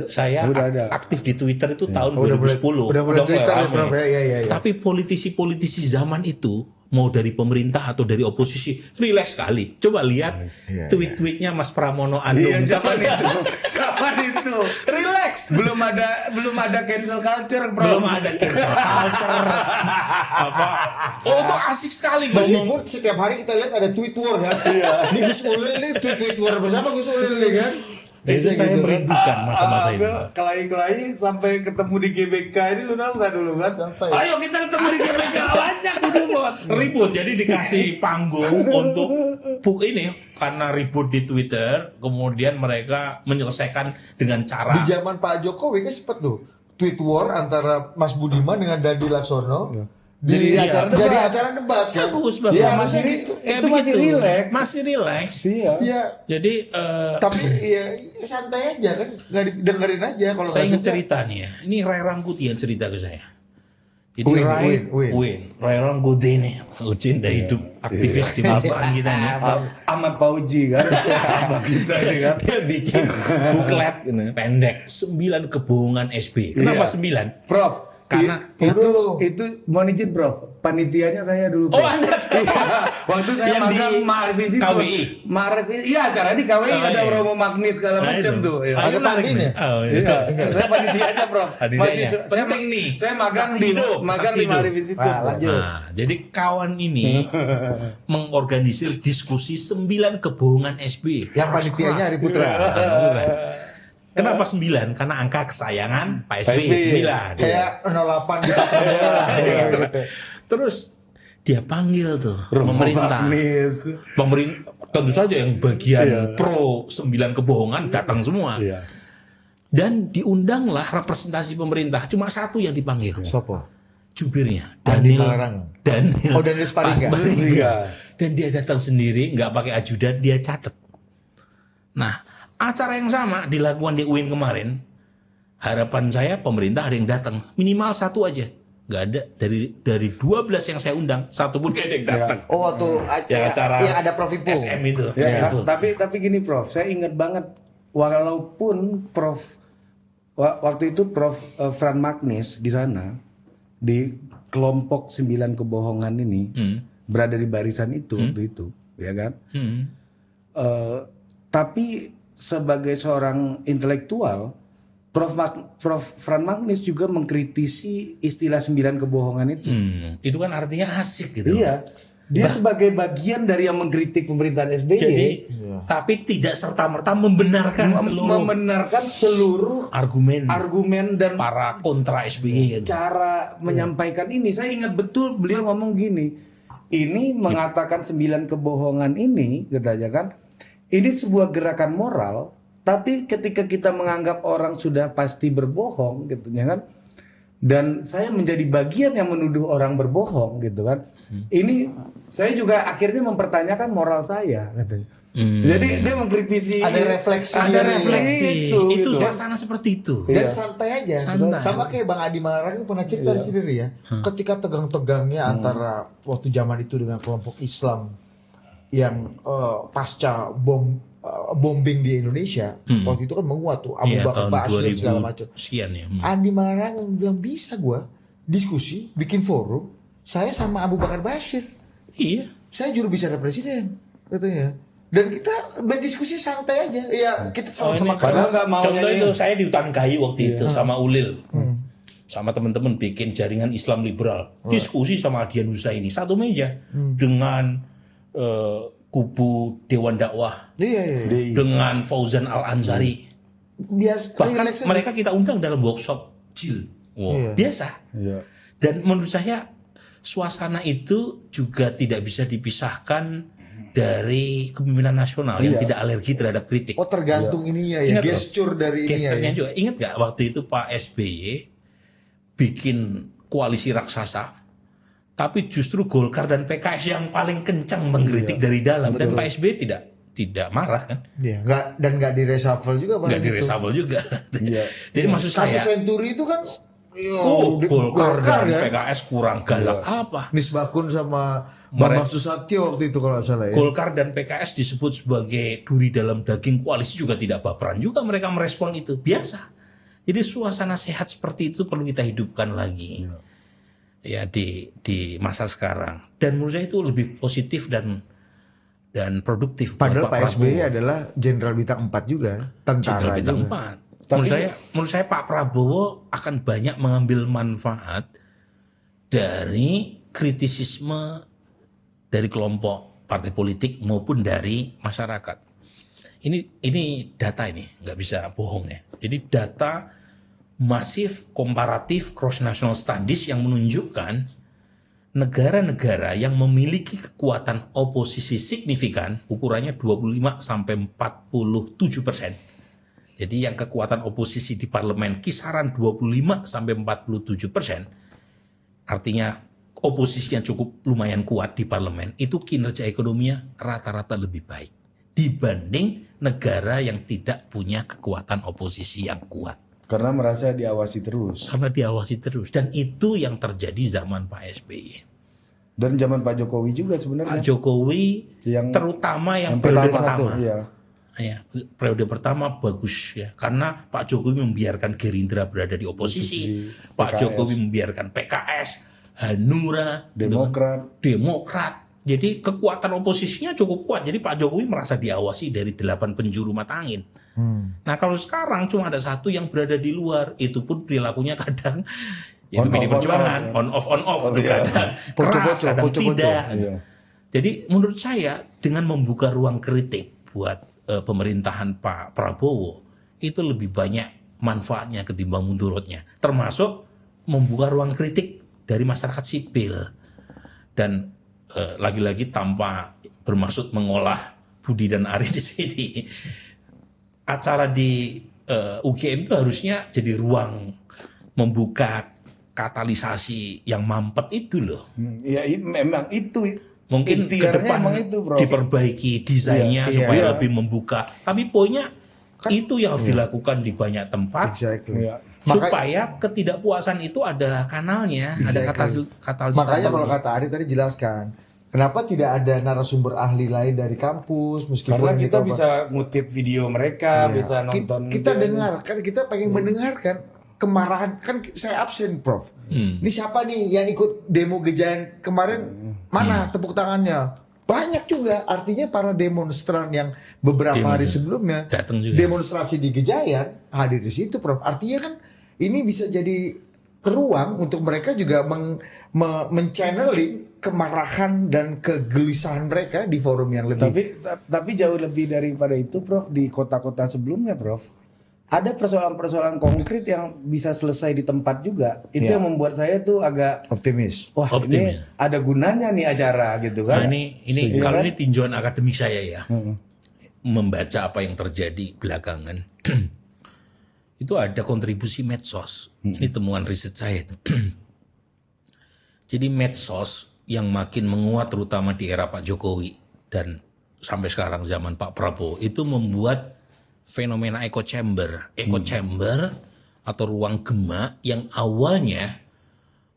Saya Udah ada. aktif di Twitter itu tahun Udah 2010. Udah mulai Twitter ya, rame. Prof. Ya. Tapi politisi-politisi zaman itu, mau dari pemerintah atau dari oposisi, rileks sekali. Coba lihat Iya, tweet-tweetnya Mas Pramono Anung. Iya, zaman itu. Relax. Belum ada cancel culture, bro. Belum ada cancel culture. Apa? Oh, itu asik sekali ngomong. Meskipun setiap hari kita lihat ada tweet war kan. Ini Gus Ulil nih tweet war bersama Gus Ulil nih kan. Itu saya gitu, merindukan masa-masa itu. Kelahi-kelahi sampai ketemu di GBK ini, lu tahu nggak dulu kan? Sampai. Ayo kita ketemu di GBK, banyak dulu ribut. Jadi dikasih panggung untuk ini karena ribut di Twitter, kemudian mereka menyelesaikan dengan cara Di zaman Pak Jokowi kan sempet tuh tweet war antara Mas Budiman dengan Dandi Laksono. Jadi acara debat kan? bagus banget. Ya, masih itu Kayak masih begitu. relax. Masih relax. Iya. Iya. Jadi Tapi ya santai aja kan, nggak dengerin aja kalau saya nggak ingat suka. cerita nih ya. Ini Ray Rangkuti yang cerita ke saya. Jadi Win. Ray Rangkuti nih, legenda hidup aktivis di masaan kita nih. Ahmad Fauji kan? Ahmad kita ini kan? Dia bikin buklet gitu, pendek 9 kebohongan SB. Kenapa Iya. 9? Prof, Karena itu mohon izin Prof, panitianya saya dulu. Prof. Oh, Anda. Waktu saya Yang di magang Ma'arif Institute. KWI. Ma'arif, iya acara di KWI Oh, ada iya. Romo Magnis segala Nah, macam itu. tuh. Iya. Ah, Ada ini menarik pangginya? nih. Oh, Iya, saya panitianya Prof. Panitianya. saya Penting nih. Saya magang Saksi di hidup, magang saksi di hidup. Ma'arif Institute. Nah, lanjut. Nah, jadi kawan ini mengorganisir diskusi 9 kebohongan SB. Yang panitianya Hari Putra. Kenapa 9? Karena angka kesayangan Pak SB 9. Kayak 08 di papan bola. Gitu. Terus dia panggil tuh pemerintah. Magnis. Pemerintah tentu saja yang bagian pro 9 kebohongan datang semua. Iya. Dan diundanglah representasi pemerintah. Cuma satu yang dipanggil. Sopo? Jubirnya Andi Malarang. Daniel. Oh, Daniel Sparingga. Iya. Dan dia datang sendiri, nggak pakai ajudan, dia catat. Nah, acara yang sama dilakukan di UIN kemarin. Harapan saya pemerintah ada yang datang, minimal satu aja. Nggak ada dari 12 yang saya undang, satu pun nggak ada yang datang. Oh, waktu Yang acara yang ada Prof Ipo. SM itu. Ya, Itu. tapi gini Prof, saya ingat banget walaupun Prof waktu itu Prof Fran Magnis di sana di kelompok 9 kebohongan ini berada di barisan itu waktu itu, ya kan? Tapi sebagai seorang intelektual, Prof Fran Magnis juga mengkritisi istilah 9 kebohongan itu. Itu kan artinya asik gitu. Iya. Dia sebagai bagian dari yang mengkritik pemerintahan SBY. Jadi, tapi tidak serta-merta membenarkan seluruh argumen dan para kontra SBY. cara menyampaikan ini. Saya ingat betul beliau ngomong gini. Ini mengatakan 9 kebohongan ini, katanya kan, ini sebuah gerakan moral. Tapi ketika kita menganggap orang sudah pasti berbohong, gitu ya kan, dan saya menjadi bagian yang menuduh orang berbohong, gitu kan. Ini saya juga akhirnya mempertanyakan moral saya, katanya. Jadi dia mengkritisi. Ada refleksi. Ada refleksi. Itu gitu. suasana seperti itu. Dan santai aja. Santai. Sama kayak Bang Adi Malarang pernah cerita di sini ya. Ketika tegang-tegangnya antara waktu zaman itu dengan kelompok Islam yang pasca bombing di Indonesia, waktu itu kan menguat tuh Abu Bakar Bashir segala macam. Sekian ya. Andi Malarang bilang bisa gua diskusi, bikin forum, saya sama Abu Bakar Bashir. Iya. Saya juru bicara presiden, katanya. Dan kita berdiskusi santai aja. Ya, kita sama-sama Padahal nggak mau. Contoh itu saya di hutan kayu waktu itu sama Ulil. Sama teman-teman bikin jaringan Islam liberal. Diskusi sama Adian Husaini satu meja dengan kubu Dewan Dakwah. Iya. Dengan Fauzan Al-Ansari. Biasa. Bahkan mereka kita undang dalam workshop Jil. Wow, biasa. Iya. Dan menurut saya suasana itu juga tidak bisa dipisahkan dari kepemimpinan nasional yang tidak alergi terhadap kritik. Oh, tergantung ininya ya, Ingat gesture dari ininya. Gesturnya Ya. juga. Ingat gak waktu itu Pak SBY bikin koalisi raksasa, tapi justru Golkar dan PKS yang paling kencang mengkritik dari dalam. Dan Pak SBY tidak marah kan? Iya, nggak di reshuffle juga, nggak di reshuffle juga. Jadi maksud saya, kasus Senturi itu kan, Golkar dan PKS kurang galak apa? Misbakun sama Bambang Susatyo waktu itu kalau salah ya. Golkar dan PKS disebut sebagai duri dalam daging koalisi juga tidak baperan juga mereka merespon itu biasa. Jadi suasana sehat seperti itu perlu kita hidupkan lagi. Ya di masa sekarang, dan menurut saya itu lebih positif dan produktif. Padahal Pak SBY adalah Jenderal Bintang 4 juga, tentara Bintang juga. 4. Menurut saya Pak Prabowo akan banyak mengambil manfaat dari kritisisme dari kelompok partai politik maupun dari masyarakat. Ini data ini nggak bisa bohong ya. Jadi data masif komparatif cross national studies yang menunjukkan negara-negara yang memiliki kekuatan oposisi signifikan ukurannya 25 sampai 47%. Jadi yang kekuatan oposisi di parlemen kisaran 25 sampai 47%, artinya oposisinya cukup lumayan kuat di parlemen, itu kinerja ekonominya rata-rata lebih baik dibanding negara yang tidak punya kekuatan oposisi yang kuat. Karena merasa diawasi terus. Dan itu yang terjadi zaman Pak SBY. Dan zaman Pak Jokowi juga sebenarnya. Pak Jokowi yang terutama yang periode pertama. Ya, periode pertama bagus ya. Karena Pak Jokowi membiarkan Gerindra berada di oposisi. Pak Jokowi membiarkan PKS, Hanura, Demokrat. Jadi kekuatan oposisinya cukup kuat. Jadi Pak Jokowi merasa diawasi dari 8 penjuru mata angin. Nah kalau sekarang cuma ada satu yang berada di luar, itu pun perilakunya kadang itu PD Perjuangan, on off itu kadang keras, kadang tidak. Jadi menurut saya dengan membuka ruang kritik buat pemerintahan Pak Prabowo itu lebih banyak manfaatnya ketimbang mundurutnya, termasuk membuka ruang kritik dari masyarakat sipil dan lagi-lagi tanpa bermaksud mengolah Budi dan Ari di sini. Acara di UGM itu harusnya jadi ruang membuka katalisasi yang mampet itu loh. Ya memang itu. Mungkin ke depan itu, diperbaiki desainnya supaya lebih membuka. Tapi poinnya kan, itu yang harus dilakukan di banyak tempat. Supaya ketidakpuasan itu ada kanalnya, ada katalisator. Makanya kalau kata Ari tadi jelaskan, kenapa tidak ada narasumber ahli lain dari kampus, meskipun karena kita bisa ngutip video mereka, bisa nonton. Kita dengar, kan kita pengen mendengarkan kemarahan. Kan saya absen, Prof. Ini siapa nih yang ikut demo Gejayan kemarin? Mana tepuk tangannya? Banyak juga, artinya para demonstran yang beberapa hari sebelumnya demonstrasi di Gejayan hadir di situ, Prof. Artinya kan ini bisa jadi ruang untuk mereka juga men-channeling kemarahan dan kegelisahan mereka di forum yang lebih. Tapi jauh lebih daripada itu, Prof. Di kota-kota sebelumnya, Prof, ada persoalan-persoalan konkret yang bisa selesai di tempat juga. Itu yang membuat saya tuh agak optimis. Wah, ini ada gunanya nih acara gitu kan. Nah, ini kalau ini tinjauan akademik saya ya. Membaca apa yang terjadi belakangan. Itu ada kontribusi medsos. Ini temuan riset saya. Jadi medsos yang makin menguat terutama di era Pak Jokowi dan sampai sekarang zaman Pak Prabowo itu membuat fenomena echo chamber atau ruang gema yang awalnya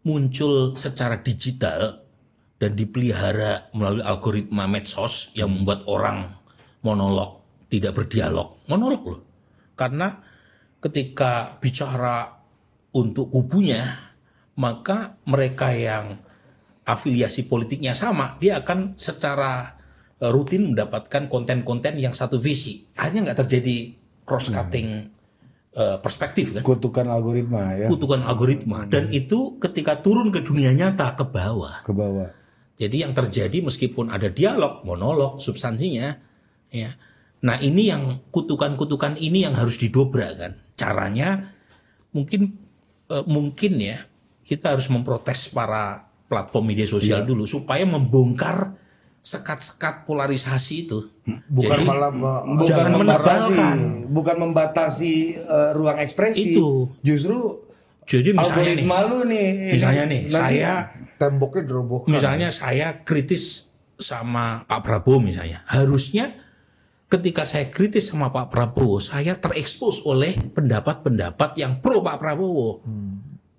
muncul secara digital dan dipelihara melalui algoritma medsos yang membuat orang monolog, tidak berdialog. Monolog loh. Karena ketika bicara untuk kubunya, maka mereka yang afiliasi politiknya sama, dia akan secara rutin mendapatkan konten-konten yang satu visi. Akhirnya nggak terjadi cross-cutting perspektif kan. Kutukan algoritma ya. Kutukan algoritma. Dan itu ketika turun ke dunia nyata ke bawah. Ke bawah. Jadi yang terjadi meskipun ada dialog, monolog, substansinya. Ya. Nah ini yang kutukan-kutukan ini yang harus didobrak kan. Caranya mungkin ya kita harus memprotes para platform media sosial dulu supaya membongkar sekat-sekat polarisasi itu. Bukan jadi, malah bukan membatasi ruang ekspresi. Itu justru Jadi misalnya nih, saya temboknya dirobohkan. Misalnya saya kritis sama Pak Prabowo misalnya, harusnya ketika saya kritis sama Pak Prabowo, saya terekspos oleh pendapat-pendapat yang pro Pak Prabowo.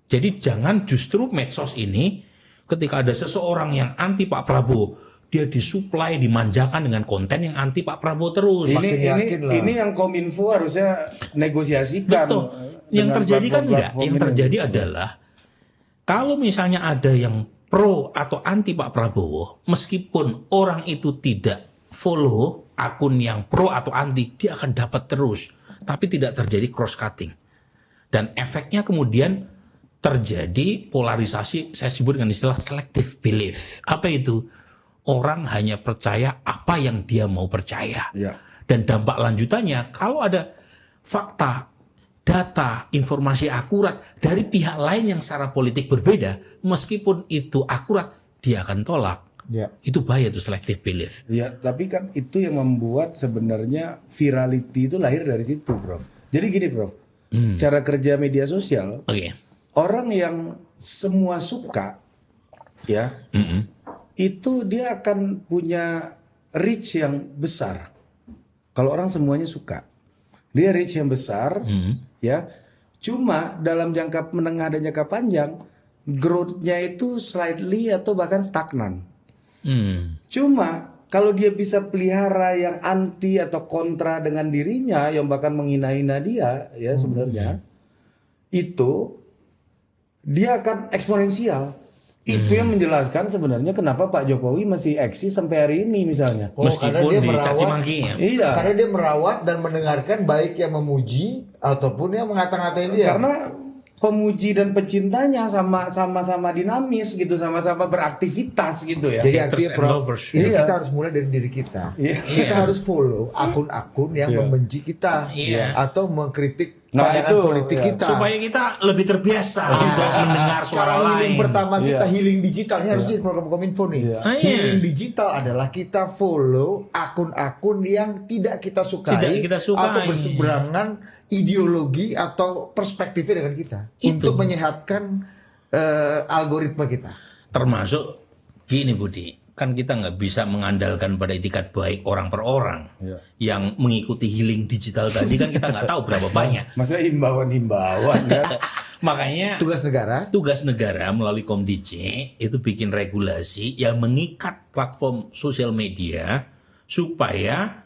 Jadi jangan justru medsos ini ketika ada seseorang yang anti Pak Prabowo, dia disuplai, dimanjakan dengan konten yang anti Pak Prabowo terus. Ini yang Kominfo harusnya negosiasikan. Betul. Yang terjadi kan enggak. Yang terjadi adalah kalau misalnya ada yang pro atau anti Pak Prabowo, meskipun orang itu tidak follow akun yang pro atau anti, dia akan dapat terus. Tapi tidak terjadi cross cutting. Dan efeknya kemudian terjadi polarisasi, saya sebut dengan istilah selective belief. Apa itu? Orang hanya percaya apa yang dia mau percaya. Ya. Dan dampak lanjutannya, kalau ada fakta, data, informasi akurat dari pihak lain yang secara politik berbeda, meskipun itu akurat, dia akan tolak. Ya. Itu bahaya, itu selective belief. Ya, tapi kan itu yang membuat sebenarnya virality itu lahir dari situ, Prof. Jadi gini, Prof. Cara kerja media sosial, orang yang semua suka, ya, itu dia akan punya reach yang besar. Kalau orang semuanya suka, dia reach yang besar, ya. Cuma dalam jangka menengah dan jangka panjang, growth-nya itu slightly atau bahkan stagnan. Cuma kalau dia bisa pelihara yang anti atau kontra dengan dirinya, yang bahkan menghina-hina dia, ya sebenarnya, itu dia akan eksponensial. Itu yang menjelaskan sebenarnya kenapa Pak Jokowi masih eksis sampai hari ini misalnya. Meskipun dicaci maki ya. Iya. Karena dia merawat dan mendengarkan baik yang memuji ataupun yang mengata-ngatain dia. Karena pemuji dan pecintanya sama-sama dinamis gitu, sama-sama beraktivitas gitu ya. Jadi Haters artinya and Prof, lovers. ini Iya. kita harus mulai dari diri kita. Iya. Kita harus follow akun-akun yang membenci kita atau mengkritik pandangan politik kita. Supaya kita lebih terbiasa untuk mendengar suara Cara healing lain. pertama kita healing digital ini harus jadi program Kominfo nih. Healing digital adalah kita follow akun-akun yang tidak kita sukai, atau berseberangan ideologi atau perspektifnya dengan kita untuk menyehatkan algoritma kita. Termasuk gini Budi, kan kita nggak bisa mengandalkan pada itikat baik orang per orang yang mengikuti healing digital tadi, kan kita nggak tahu berapa banyak. Masa himbauan kan? Makanya tugas negara melalui Komdij itu bikin regulasi yang mengikat platform sosial media supaya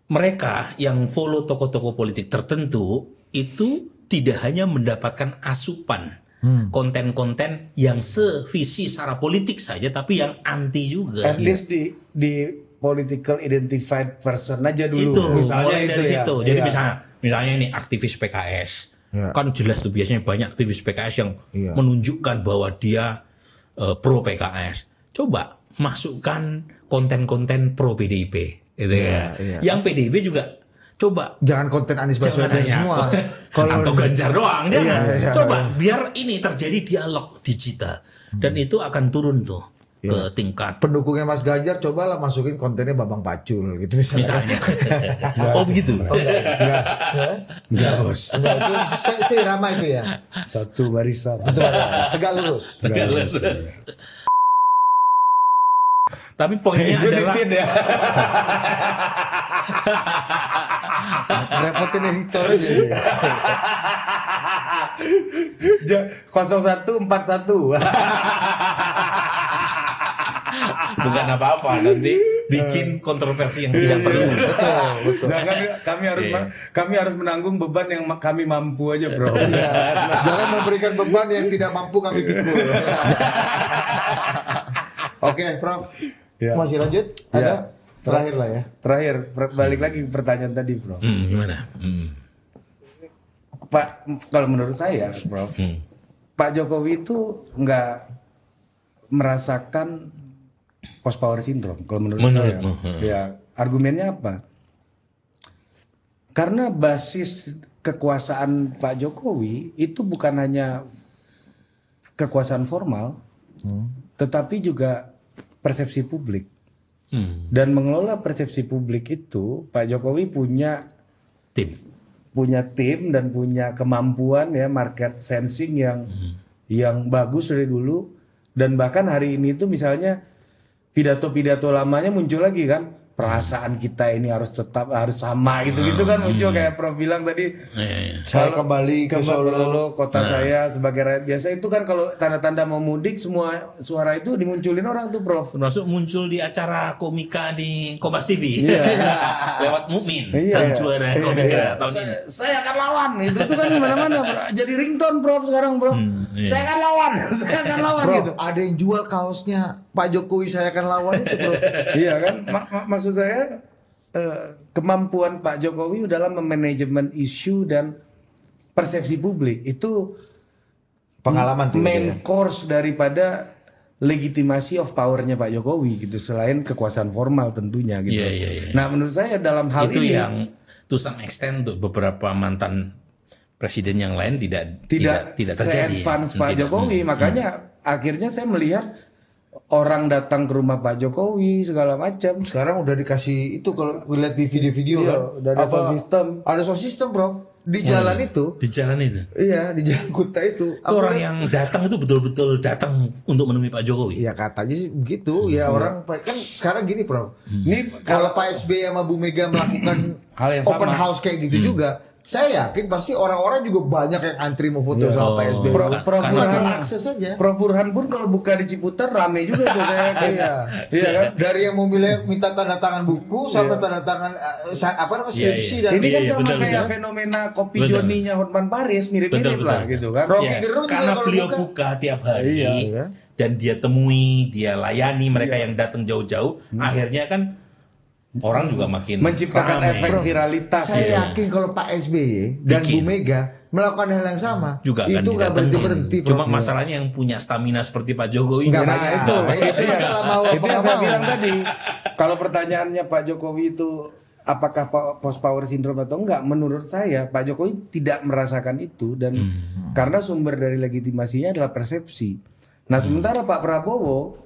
mereka yang follow tokoh-tokoh politik tertentu itu tidak hanya mendapatkan asupan konten-konten yang sevisi secara politik saja, tapi yang anti juga. At least di political identified person aja dulu. Itu misalnya mulai dari situ. Jadi iya. misalnya ini aktivis PKS, kan jelas tuh biasanya banyak aktivis PKS yang menunjukkan bahwa dia pro PKS. Coba masukkan konten-konten pro PDIP. Gitu ya. Yang PDIP juga coba jangan konten Anies Baswedan semua. Atau Ganjar doang, jangan. Coba biar ini terjadi dialog digital dan itu akan turun tuh ke tingkat pendukungnya Mas Ganjar, cobalah masukin kontennya Bambang Pacul gitu misalnya. Oh begitu. Enggak, Bos. Enggak, itu seirama itu ya. Satu barisan. Tegak lurus. Tapi poinnya Itu adalah ya. Repotin editor aja. 0141. bukan apa-apa, nanti bikin kontroversi yang tidak perlu. Betul. Nah, kami harus menanggung beban yang kami mampu aja, Bro. Jangan memberikan beban yang tidak mampu kami pikul. Oke, Prof. Masih lanjut? Ada? Terakhir lah ya. Terakhir, balik lagi ke pertanyaan tadi, Bro. Gimana? Pak, kalau menurut saya, Bro, Pak Jokowi itu nggak merasakan post power syndrome. Kalau menurut saya, ya argumennya apa? Karena basis kekuasaan Pak Jokowi itu bukan hanya kekuasaan formal, tetapi juga persepsi publik. Dan mengelola persepsi publik itu, Pak Jokowi punya punya tim dan punya kemampuan ya market sensing yang bagus dari dulu, dan bahkan hari ini tuh misalnya pidato-pidato lamanya muncul lagi kan, perasaan kita ini harus sama gitu kan muncul, kayak Prof bilang tadi. Saya kembali ke Solo, kota saya sebagai rakyat biasa. Itu kan kalau tanda-tanda mau mudik semua suara itu dimunculin orang tuh, Prof. Termasuk muncul di acara komika di Kompas TV. Lewat Mukmin, sang juara komika tahun ini. Saya akan lawan. Itu tuh kan mana-mana jadi ringtone, Prof, sekarang, Prof. Saya akan lawan. Saya akan lawan Bro, gitu. ada yang jual kaosnya Pak Jokowi saya akan lawan itu, Bro. Iya kan? Maksud saya kemampuan Pak Jokowi dalam memanajemen isu dan persepsi publik itu Pengalaman tuh main course daripada legitimasi of powernya Pak Jokowi gitu, selain kekuasaan formal tentunya gitu. Nah, menurut saya dalam hal itu ini yang to some extent tuh beberapa mantan presiden yang lain tidak terjadi. Se-advance Pak Jokowi, makanya akhirnya saya melihat orang datang ke rumah Pak Jokowi segala macam. Sekarang udah dikasih itu, kalau lihat di video-video kan, udah ada sound system. Ada sound system, Bro. Di jalan itu. Di jalan itu. Iya, di jalan Kuta itu. Itu orang yang datang itu betul-betul datang untuk menemui Pak Jokowi. Ya katanya sih begitu. Ya orang kan sekarang gini, Bro. Ini kalau Pak SBY sama Bu Mega melakukan hal yang open sama, house kayak gitu juga, saya yakin pasti orang-orang juga banyak yang antri mau foto sama Pak SBY. Prof Burhan akses saja. Prof Burhan pun kalau buka di Ciputat rame juga tuh saya. Iya kan? Dari yang mobilnya minta tanda tangan buku sampai tanda tangan skripsi dan ini kan sama betul, kayak betul. fenomena kopi Joninya Hotman Paris, mirip-mirip lah gitu kan. Rocky Gerung juga Karena kalau beliau buka. buka tiap hari Iya. dan dia temui, dia layani mereka yang datang jauh-jauh, akhirnya kan orang juga makin menciptakan ramai. efek viralitas. Saya yakin kalau Pak SBY dan Bu Mega melakukan hal yang sama, juga itu kan nggak berhenti. Cuma masalahnya yang punya stamina seperti Pak Jokowi. Nggak Nah, banyak. itu masalah mau itu apa yang saya mau. bilang tadi. Kalau pertanyaannya Pak Jokowi itu apakah post power syndrome atau enggak, menurut saya Pak Jokowi tidak merasakan itu, dan karena sumber dari legitimasinya adalah persepsi. Nah, sementara Pak Prabowo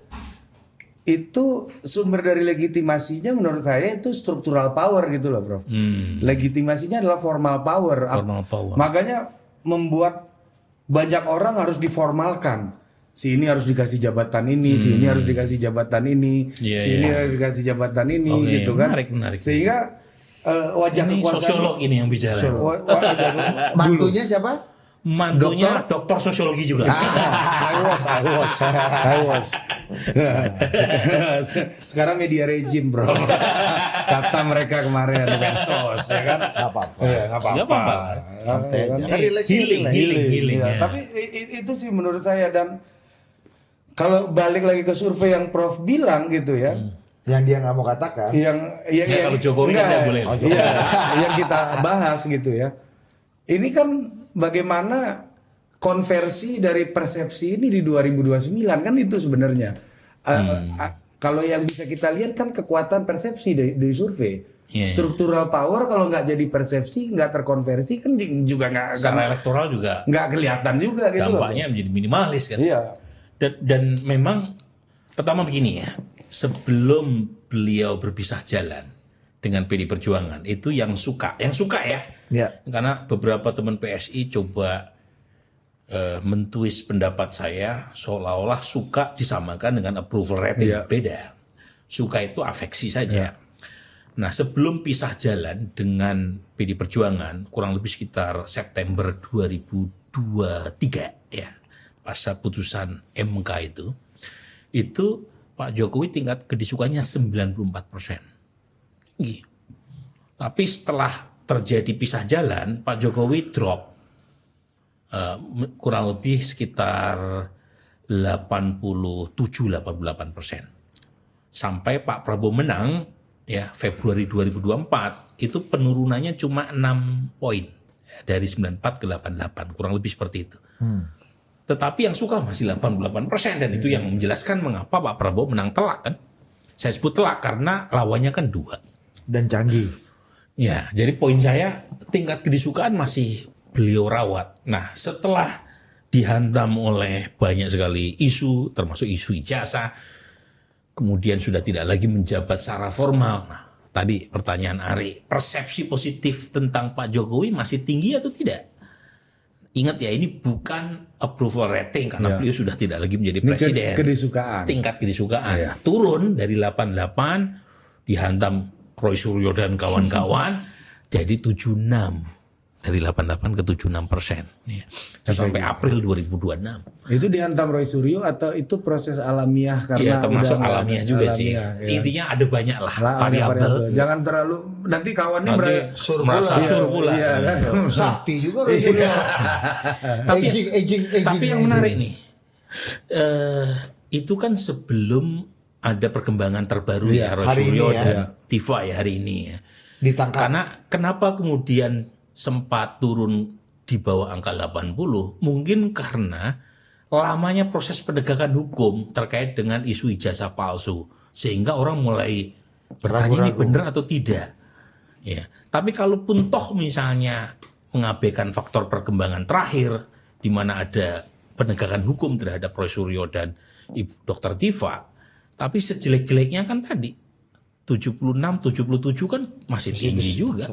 itu sumber dari legitimasinya menurut saya itu struktural power gitu loh, Bro. Legitimasinya adalah formal power. Formal power. Makanya membuat banyak orang harus diformalkan. Si ini harus dikasih jabatan ini, si ini harus dikasih jabatan ini, si ini harus dikasih jabatan ini, gitu kan. Menarik. Sehingga wajah Ini kekuasaan sosiolog ini yang bicara. Mantunya siapa? Mantunya dokter sosiologi juga. I was. Sekarang media rejim, Bro. Kata mereka kemarin medsos, ya kan? Nggak apa-apa. Nggak apa-apa. Santai aja. Kan Healing. Ya. Tapi itu sih menurut saya, dan kalau balik lagi ke survei yang Prof bilang gitu ya, Yang dia nggak mau katakan. Kalau Jokowi kan nggak boleh. Yang kita bahas gitu ya. Ini kan bagaimana konversi dari persepsi ini di 2029 kan itu sebenarnya. Kalau yang bisa kita lihat kan kekuatan persepsi dari survei. Struktural power kalau nggak jadi persepsi, nggak terkonversi kan juga nggak. Secara elektoral juga nggak kelihatan juga gitu loh. dampaknya menjadi minimalis kan. Iya. Dan memang pertama begini ya, sebelum beliau berpisah jalan dengan PD Perjuangan itu yang suka ya. Ya. Karena beberapa teman PSI coba mentwist pendapat saya seolah-olah suka disamakan dengan approval rating. Beda. Suka itu afeksi saja. Nah, sebelum pisah jalan dengan PD Perjuangan kurang lebih sekitar September 2023 ya, pasca putusan MK itu Pak Jokowi tingkat kedisukannya 94%. Tinggi. Tapi setelah terjadi pisah jalan, Pak Jokowi drop kurang lebih sekitar 87-88%. Sampai Pak Prabowo menang ya Februari 2024 itu penurunannya cuma 6 poin ya, dari 94 ke 88, kurang lebih seperti itu. Tetapi yang suka masih 88%, dan itu yang menjelaskan mengapa Pak Prabowo menang telak kan. Saya sebut telak karena lawannya kan 2 Dan canggih. Ya, jadi poin saya tingkat kedisukaan masih beliau rawat. Nah, setelah dihantam oleh banyak sekali isu, termasuk isu ijazah, kemudian sudah tidak lagi menjabat secara formal. Nah, tadi pertanyaan Ari, persepsi positif tentang Pak Jokowi masih tinggi atau tidak? Ingat ya, ini bukan approval rating karena beliau sudah tidak lagi menjadi presiden. Kedisukaan. Tingkat kedisukaan turun dari 88 dihantam Roy Suryo dan kawan-kawan jadi 76. Dari 88 ke 76%. Ya. Sampai April 2026. Itu dihantam Roy Suryo atau itu proses alamiah karena termasuk alamiah juga sih. Ya. Intinya ada banyak lah variabel. Jangan terlalu nanti kawannya merasa sur pula. Iya, kan? Sakti juga Roy Suryo. Tapi yang menarik nih, itu kan sebelum ada perkembangan terbaru ya Roy Suryo dan Tifa ya hari ini ya. Ditangkap. Karena kenapa kemudian sempat turun di bawah angka 80, mungkin karena lamanya proses penegakan hukum terkait dengan isu ijazah palsu, sehingga orang mulai bertanya ini benar atau tidak. Ya, tapi kalaupun toh misalnya mengabaikan faktor perkembangan terakhir, di mana ada penegakan hukum terhadap Roy Suryo dan Ibu Dr. Tifa, tapi sejelek-jeleknya kan tadi 76, 77 kan masih tinggi juga.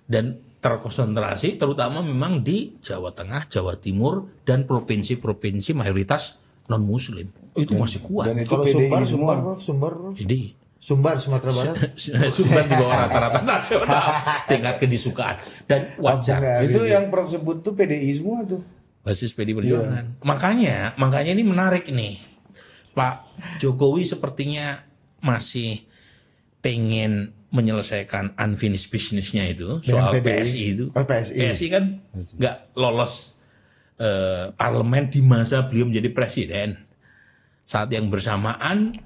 Dan terkonsentrasi terutama memang di Jawa Tengah, Jawa Timur, dan provinsi-provinsi mayoritas non-muslim. Itu masih kuat. Dan itu kalau PDI Sumbar, Jadi Sumbar Sumatera Barat. Sumbar di bawah rata-rata nasional tingkat kedisukaan. Dan wajar. Itu yang Prof sebut tuh PDI semua tuh. Basis PDI Perjuangan. Makanya ini menarik nih. Pak Jokowi sepertinya masih pengen menyelesaikan unfinished business-nya itu soal PSI itu. PSI kan nggak lolos parlemen di masa beliau menjadi presiden. Saat yang bersamaan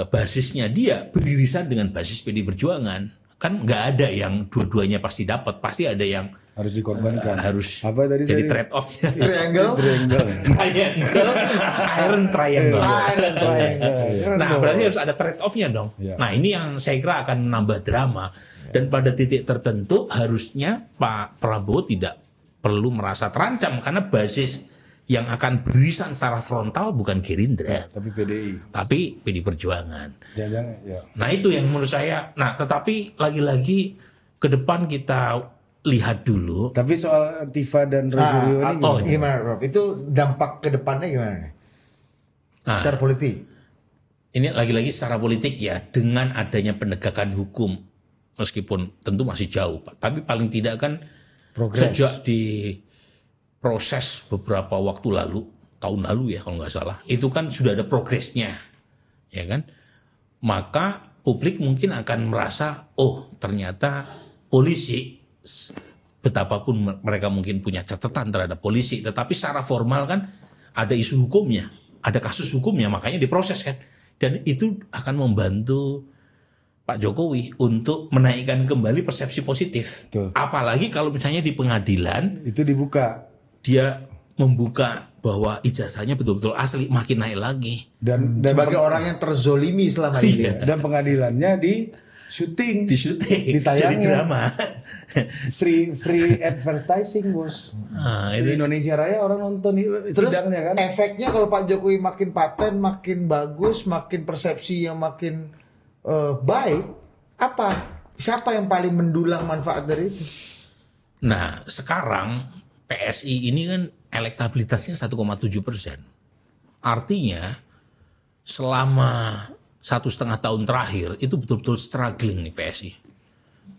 basisnya dia beririsan dengan basis PDI Perjuangan. Kan nggak ada yang dua-duanya pasti dapat, pasti ada yang harus dikorbankan. Harus apa tadi jadi trade off. Triangle. Iron triangle. Triangle. Nah, berarti harus ada trade off-nya dong. Ya. Nah, ini yang saya kira akan menambah drama. Dan pada titik tertentu harusnya Pak Prabowo tidak perlu merasa terancam karena basis yang akan beririsan secara frontal bukan Gerindra, tapi PDI. Tapi PDI Perjuangan. Jangan, ya. Nah, itu yang menurut saya. Nah, tetapi lagi-lagi ke depan kita lihat dulu. Tapi soal Tifa dan Roy Suryo ini gimana Rob? Itu dampak ke depannya gimana? Secara politik. Ini lagi-lagi secara politik ya, dengan adanya penegakan hukum, meskipun tentu masih jauh, Pak. Tapi paling tidak kan sejak di proses beberapa waktu lalu, tahun lalu ya kalau nggak salah, itu kan sudah ada progresnya, ya kan? Maka publik mungkin akan merasa, oh ternyata polisi, betapapun mereka mungkin punya catatan terhadap polisi, tetapi secara formal kan ada isu hukumnya, ada kasus hukumnya, makanya diproses kan. Dan itu akan membantu Pak Jokowi untuk menaikkan kembali persepsi positif. Betul. Apalagi kalau misalnya di pengadilan itu dibuka, dia membuka bahwa ijazahnya betul-betul asli, makin naik lagi. Dan sebagai orang yang terzolimi selama ini. Dan pengadilannya di syuting, ditayangin, jadi drama. free advertising bos. Indonesia Raya orang nonton sidangnya kan. Efeknya kalau Pak Jokowi makin paten, makin bagus, makin persepsi yang makin baik, apa? Siapa yang paling mendulang manfaat dari itu? Nah, sekarang PSI ini kan elektabilitasnya 1,7%. Artinya selama 1,5 tahun terakhir itu betul-betul struggling nih PSI.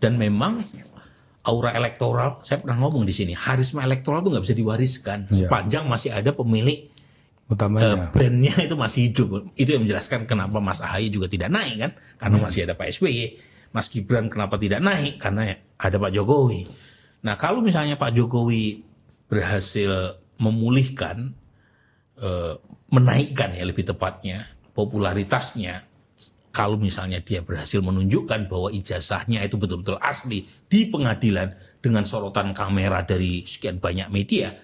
Dan memang aura elektoral, saya pernah ngomong di sini, harisma elektoral itu nggak bisa diwariskan sepanjang masih ada pemilik utamanya. Brandnya itu masih hidup. Itu yang menjelaskan kenapa Mas Ahaye juga tidak naik kan, karena masih ada Pak SBY. Mas Gibran kenapa tidak naik, karena ada Pak Jokowi. Nah, kalau misalnya Pak Jokowi berhasil memulihkan, menaikkan ya lebih tepatnya popularitasnya, kalau misalnya dia berhasil menunjukkan bahwa ijazahnya itu betul-betul asli di pengadilan dengan sorotan kamera dari sekian banyak media,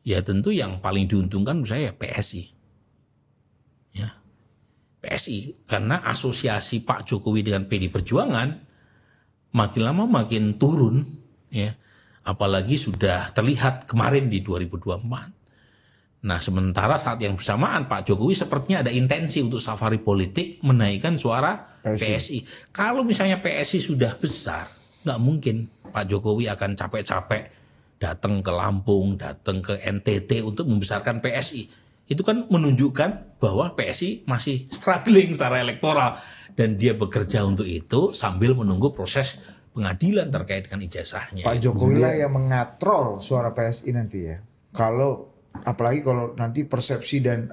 ya tentu yang paling diuntungkan menurut saya PSI. Ya. PSI, karena asosiasi Pak Jokowi dengan PDI Perjuangan makin lama makin turun, ya. Apalagi sudah terlihat kemarin di 2024. Nah, sementara saat yang bersamaan Pak Jokowi sepertinya ada intensi untuk safari politik menaikkan suara PSI. Kalau misalnya PSI sudah besar, nggak mungkin Pak Jokowi akan capek-capek datang ke Lampung, datang ke NTT untuk membesarkan PSI. Itu kan menunjukkan bahwa PSI masih struggling secara elektoral. Dan dia bekerja untuk itu sambil menunggu proses pengadilan terkait dengan ijazahnya. Pak Jokowi lah yang mengatrol suara PSI nanti ya. Apalagi kalau nanti persepsi dan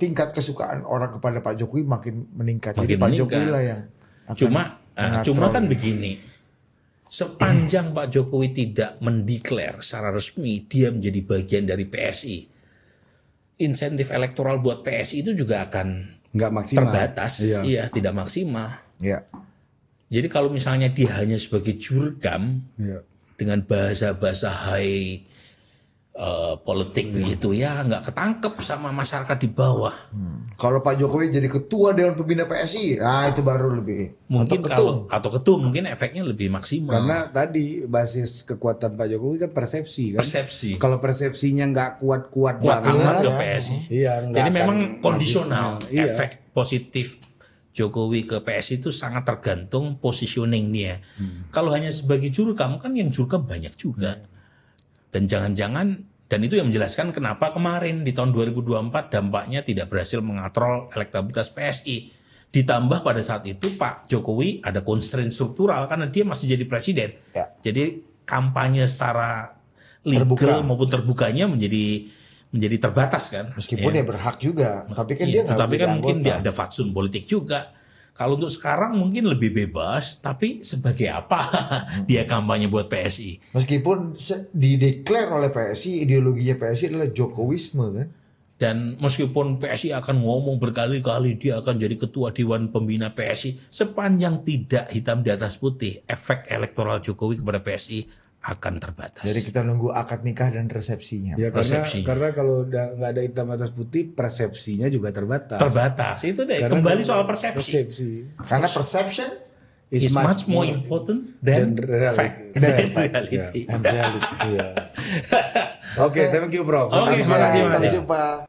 tingkat kesukaan orang kepada Pak Jokowi makin meningkat. Jadi Pak Jokowi lah yang cuma kan begini. Sepanjang Pak Jokowi tidak mendeklar secara resmi dia menjadi bagian dari PSI, insentif elektoral buat PSI itu juga akan nggak maksimal, terbatas, iya tidak maksimal. Iya. Jadi kalau misalnya dia hanya sebagai jurkam dengan bahasa-bahasa high politik begitu ya nggak ketangkep sama masyarakat di bawah. Kalau Pak Jokowi jadi ketua Dewan Pembina PSI, nah itu baru lebih. Mungkin atau ketum mungkin efeknya lebih maksimal. Karena tadi basis kekuatan Pak Jokowi kan persepsi kan. Persepsi. Kalau persepsinya nggak kuat amat ke PSI. Iya, jadi memang kondisional. Efek positif Jokowi ke PSI itu sangat tergantung positioning dia. Kalau hanya sebagai jurkam kan yang jurkam banyak juga. Dan jangan-jangan, dan itu yang menjelaskan kenapa kemarin di tahun 2024 dampaknya tidak berhasil mengatrol elektabilitas PSI. Ditambah pada saat itu Pak Jokowi ada constraint struktural karena dia masih jadi presiden. Jadi kampanye secara legal maupun terbukanya menjadi terbatas kan. Meskipun dia berhak juga, tapi kan dia tapi kan mungkin dia ada fatsun politik juga. Kalau untuk sekarang mungkin lebih bebas, tapi sebagai apa dia kampanye buat PSI? Meskipun dideklar oleh PSI, ideologinya PSI adalah Jokowisme kan? Dan meskipun PSI akan ngomong berkali-kali dia akan jadi ketua Dewan Pembina PSI, sepanjang tidak hitam di atas putih, efek elektoral Jokowi kepada PSI akan terbatas. Jadi kita nunggu akad nikah dan resepsinya. Ya karena kalau udah nggak ada hitam atas putih, persepsinya juga terbatas. Terbatas. Itu deh kembali soal persepsi. Karena perception is much more important than fact. Reality. Oke, thank you, Prof. Sampai jumpa.